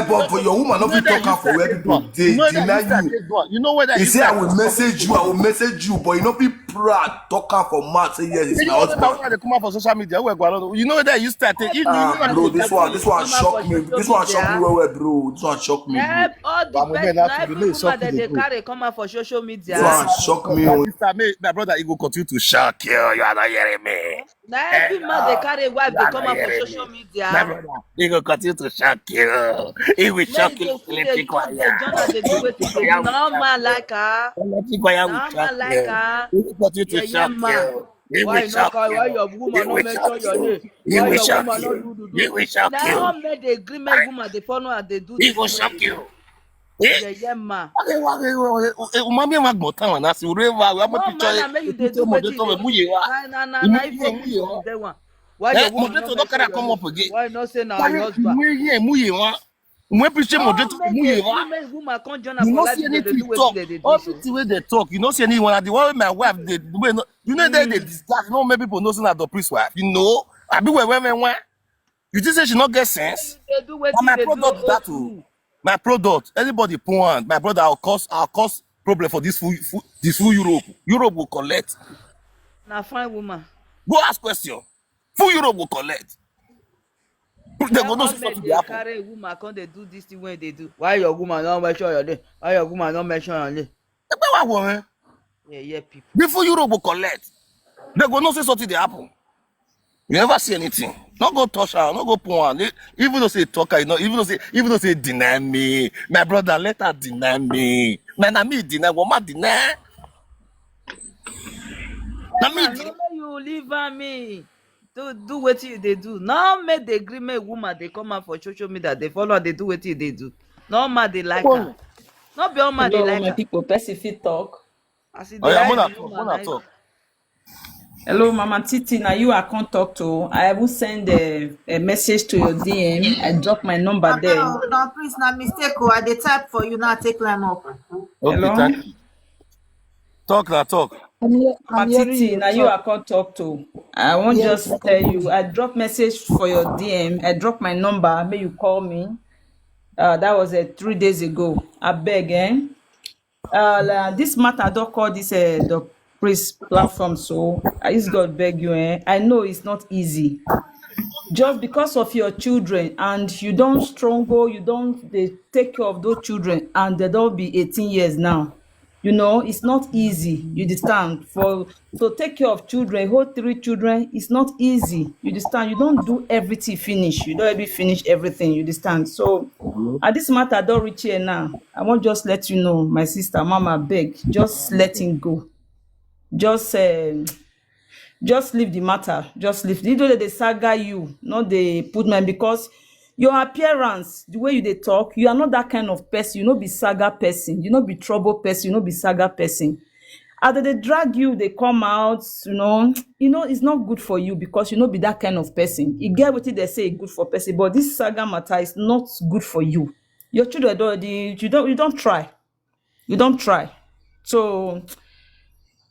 But for your woman, not be talk her for where people did deny you. You know whether He you say I start will message you, but you not be proud, talk her for mouth, say yes, it's you my know my husband. woman they come out for social media. You know whether you start you know Bro, that this one shock me. This one shock me well, bro. This one shock me, bro. All the best, na every woman that they carry come out for social This media. one shock me. my sister, my brother, he will continue to shock you. You are not hearing me. Na every man they carry wife You they are come not out for hearing social me. My media. brother, he will continue to shock you. He will shock Make you. they see the talk the journal they do wetin they do. No man like her. Will No shock man like you. her. He will continue to Yeah, shock man. you. He will Why you not shock call? Why you. your He woman not will shock mention your you. name? He Why will your shock woman not you. do? He will shock you. Now make the agreement woman they follow and they do He this will thing wey shock they do. you. Eh? Yeah, man. Umami wa gbọ̀tàn wọn láti orí wa wọ́n mọ̀ No man, na make you dey do wetin moderator you wẹ̀ dey múyè do. wa. Na Igbo people be that one. Why your woman not Moderator don mention carry your come name? up again. Why you not say na your husband? Múyè wa. Umwe appreciate No moderator make the múyè wa. agreement woman come join her You for no life see video dey anything do wetin talk. they dey do so. Everything wey dey talk, you no see anyone. And the one wey my wife dey do, you know they discuss. No make people know say na the priest wife. You know, I be where. You think say she not get sense? They do Na wetin my they do product old that too. school. My product. Anybody put on my brother, I'll cause problem for this full Europe. Europe will collect. Na fine woman. Go ask question. Full Europe will collect. They go know All say men something dey dey happen. carry woman come dey do this thing wey they do. Why your woman not mention your name? Why your woman not mention your name? Ẹgbẹ́ wa wọ̀ ẹ́. Yeah, people. The full Europe will collect. They go know say something dey happen. You never see anything. Not go touch her, not go put on. Even though say talk her, you know, even though say deny me. My brother, let her deny me. Na me deny, woman deny. Na me Man, deny. no make you leave me. Do wetin you dey do. No make the agreement woman they come out for social media. They follow her, they do wetin they do. No man they like her. Not be all man they Hello, like my her. people. Person fit talk. As e Oh dey yeah, hide Mona the talk, woman, Mona na talk. Hello, Mama Titi. Now you I can't talk to. I will send a message to your DM. I drop my number there. No, please, na mistake. I dey type for you now. Take line up. Okay, Hello, thank you. Talk now, talk. Mama hearing Titi. you Now you I talk. can't talk to. I won't Yes, just tell you. I drop message for your DM. I drop my number. May you call me. That was 3 days ago. I beg, eh? This matter I don't call this the priest platform. So I just God beg you, eh? I know it's not easy. Just because of your children and you don't struggle, they take care of those children and they don't be 18 years now. You know, it's not easy. You understand? For to take care of children, hold 3 children, it's not easy. You understand? You don't do everything finish. You don't ever finish everything. You understand? So at this matter, I don't reach here now. I want just let you know, my sister, mama, beg, just let him go. Just just leave the matter. Just leave. You know that they saga you, not they put man because your appearance, the way you they talk, you are not that kind of person. You know be saga person. You know be trouble person. You know be saga person. After they drag you, they come out. It's not good for you because you know be that kind of person. You get what they say good for person, but this saga matter is not good for you. Your children don't. You don't try. You don't try. So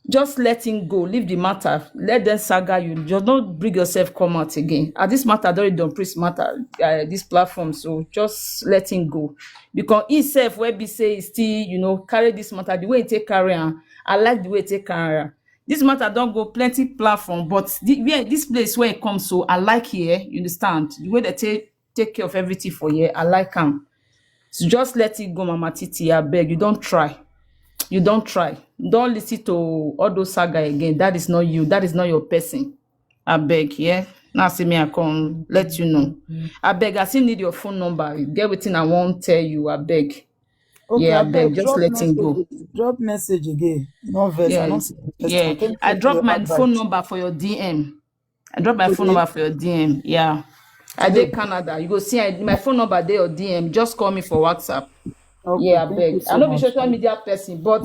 just let him go, leave the matter, let them saga you. Just don't bring yourself come out again. At this matter, don't preach matter, this platform. So just let him go. Because himself, where be say he still, carry this matter, the way he take carry am, I like the way he take carry am. This matter don't go plenty platform, but this place where it comes, so I like here, you understand? The way they take care of everything for here, I like him. So just let it go, Mama Titi, I beg. You don't try. You don't try. Don't listen to all those saga again. That is not you. That is not your person. I beg, yeah. Now see me, I come let you know. I beg, I still need your phone number. Get within I won't tell you. I beg. Okay, Yeah, I I beg. beg, Just let him go. drop message again. No verse, I Yeah, don't see the first yeah. one. Thank I you for dropped your my phone advice. number for your DM. I dropped my phone Okay, number for your DM. Yeah. I today. did Canada. You go see my phone number there or DM. Just call me for WhatsApp. Okay, Yeah, I thank you beg. I so know be much. social media person, but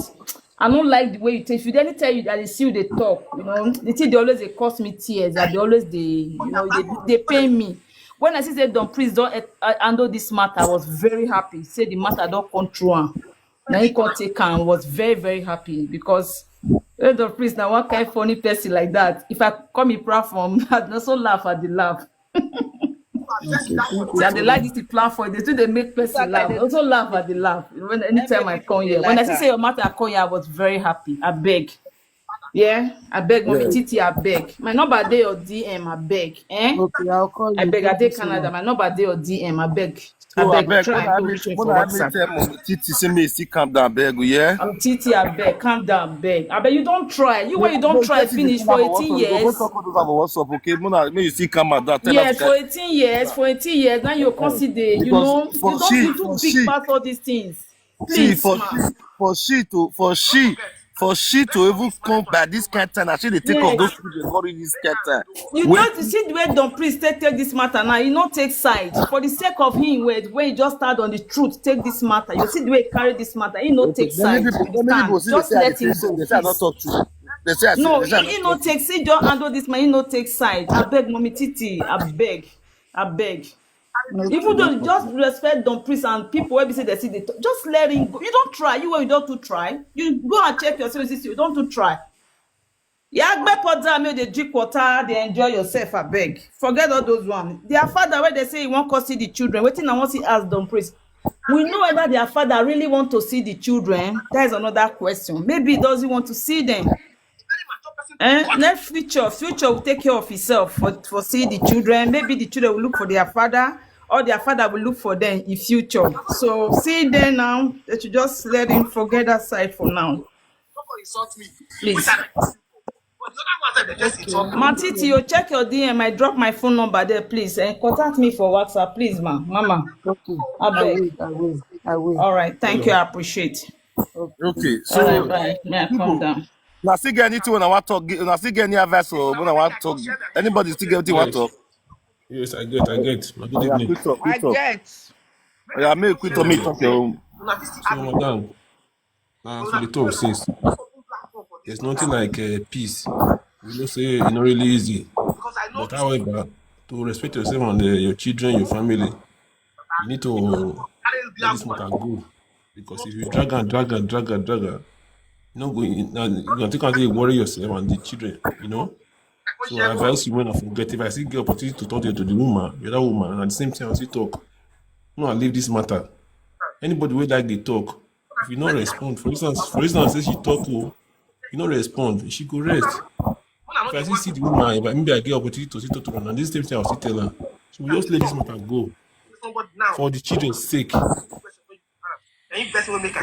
I don't like the way you take. If you didn't tell you that they see you they talk, the thing they always they cost me tears. That they always they pain me. When I see say Don Priest don't handle this matter, I was very happy. Say the matter don't control am. Now he can't take am. Was very, very happy because Don Priest now one kind funny person like that. If I come in platform, I'd also laugh at the laugh. Okay. That they like this platform, they do they make person laugh. I also laugh at the laugh. When anytime I come here. When I see say your matter I come here, I was very happy. I beg. Yeah, I beg, Mommy Yeah. Titi, I beg. My number day or DM, I beg. Okay, I'll call I you. beg, I Thank you take so Canada. much. My number day or DM, I beg. I So I beg, beg, try and reach me for when I WhatsApp. tell Mommy Titi say me still calm down, beg, yeah. I'm Titi, I beg, calm down, beg. I beg, you don't try. You when you No, don't you try, say see the finish thing for about 18 WhatsApp. You go years. talk about those about WhatsApp, okay? When you still calm down, tell us Yes, okay. for 18 years, now you consider, you Because know, for she, you do big pass all these things. see Please, ma. for she to even come by this kind of time, I should take Yeah. of those children not in this kind of time. You don't see the way Don Priest take this matter now. He not take side for the sake of him. When he just start on the truth, take this matter. You see the way he carry this matter. He not take side. You understand? See Just they say let him go, they say I don't please. talk to. They say No, they say I he don't no talk to. take. See, just handle this man. He no take side. I beg, Mommy Titi. I beg. I beg. Even though you just respect Don Priest and people wey be say they see the just let him go. You don't try. You don't to try. You go and check yourself. You don't to try. Yeah, better make they drink water, they enjoy yourself, abeg. Forget all those ones. Their father, where they say he won't go see the children, wetin I want to ask Don Priest. We know whether their father really want to see the children. That is another question. Maybe he doesn't want to see them. Next future will take care of himself for see the children. Maybe the children will look for their father, or their father will look for them in future. So see them now. They should just let him forget that side for now. Please. Matiti, you check your DM. I drop my phone number there, please. And contact me for WhatsApp, please, ma. Mama. Okay, I I beg. will. I will. I will. All right. Thank you. I appreciate. Okay, All right, so bye. May I calm down? now still get anything when I want to talk. Now still get any advice or when I want to talk. Anybody still get anything want to Yes, talk? yes, I get. My good Oh yeah, evening. quick talk, I quick talk. get. Oh yeah, make quick talk, me talk your own. So, madam, for the talk since there's nothing like peace. We know say it's not really easy, but however, to respect yourself and your children, your family, you need to let this matter go. Because if you drag her, you know, you're gonna take until you worry yourself and the children, you know. So I advise you when I forget if I still get opportunity to talk to the woman, the other woman, and at the same time I still talk, no, I leave this matter. Anybody wey like dey talk, if you no respond, for instance say she talk o, you no respond, she go rest. If I still see the woman, if maybe I get opportunity to still talk to her, and this same thing I will still tell her. So we just let this matter go for the children's sake. For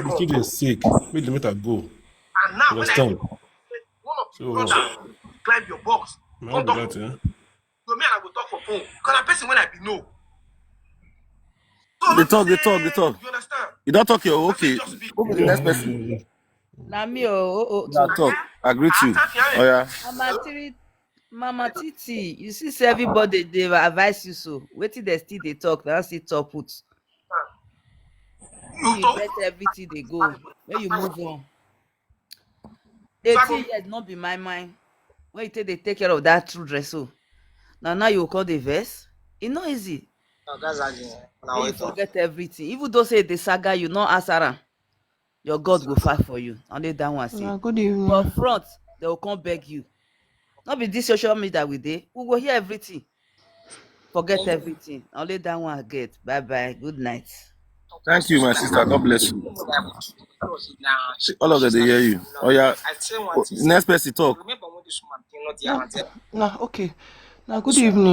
the children's sake, make the matter go. Understand? So my own be that, eh? They talk. You don't talk your okay. Who be the next person? Na me oh Now to talk. I greet you. Oh yeah. Mama Titi, you see say everybody they advise you so. Wetin they still they talk, now still talk put. You let everything they go. When you move on. 18 years not be my mind. When you they take care of that children so. Now you call the verse. It's not easy. When you forget everything. Even though say the saga you not answer am, your God will fight for you. Only that one say. Good evening. But front, they will come beg you. Not be this social media with they. We will hear everything. Forget everything. Only that one I get. Bye bye. Good night. Thank you, my sister. God bless you. All of them they hear you. Oh yeah. Next person talk. Nah, okay. Now, good evening.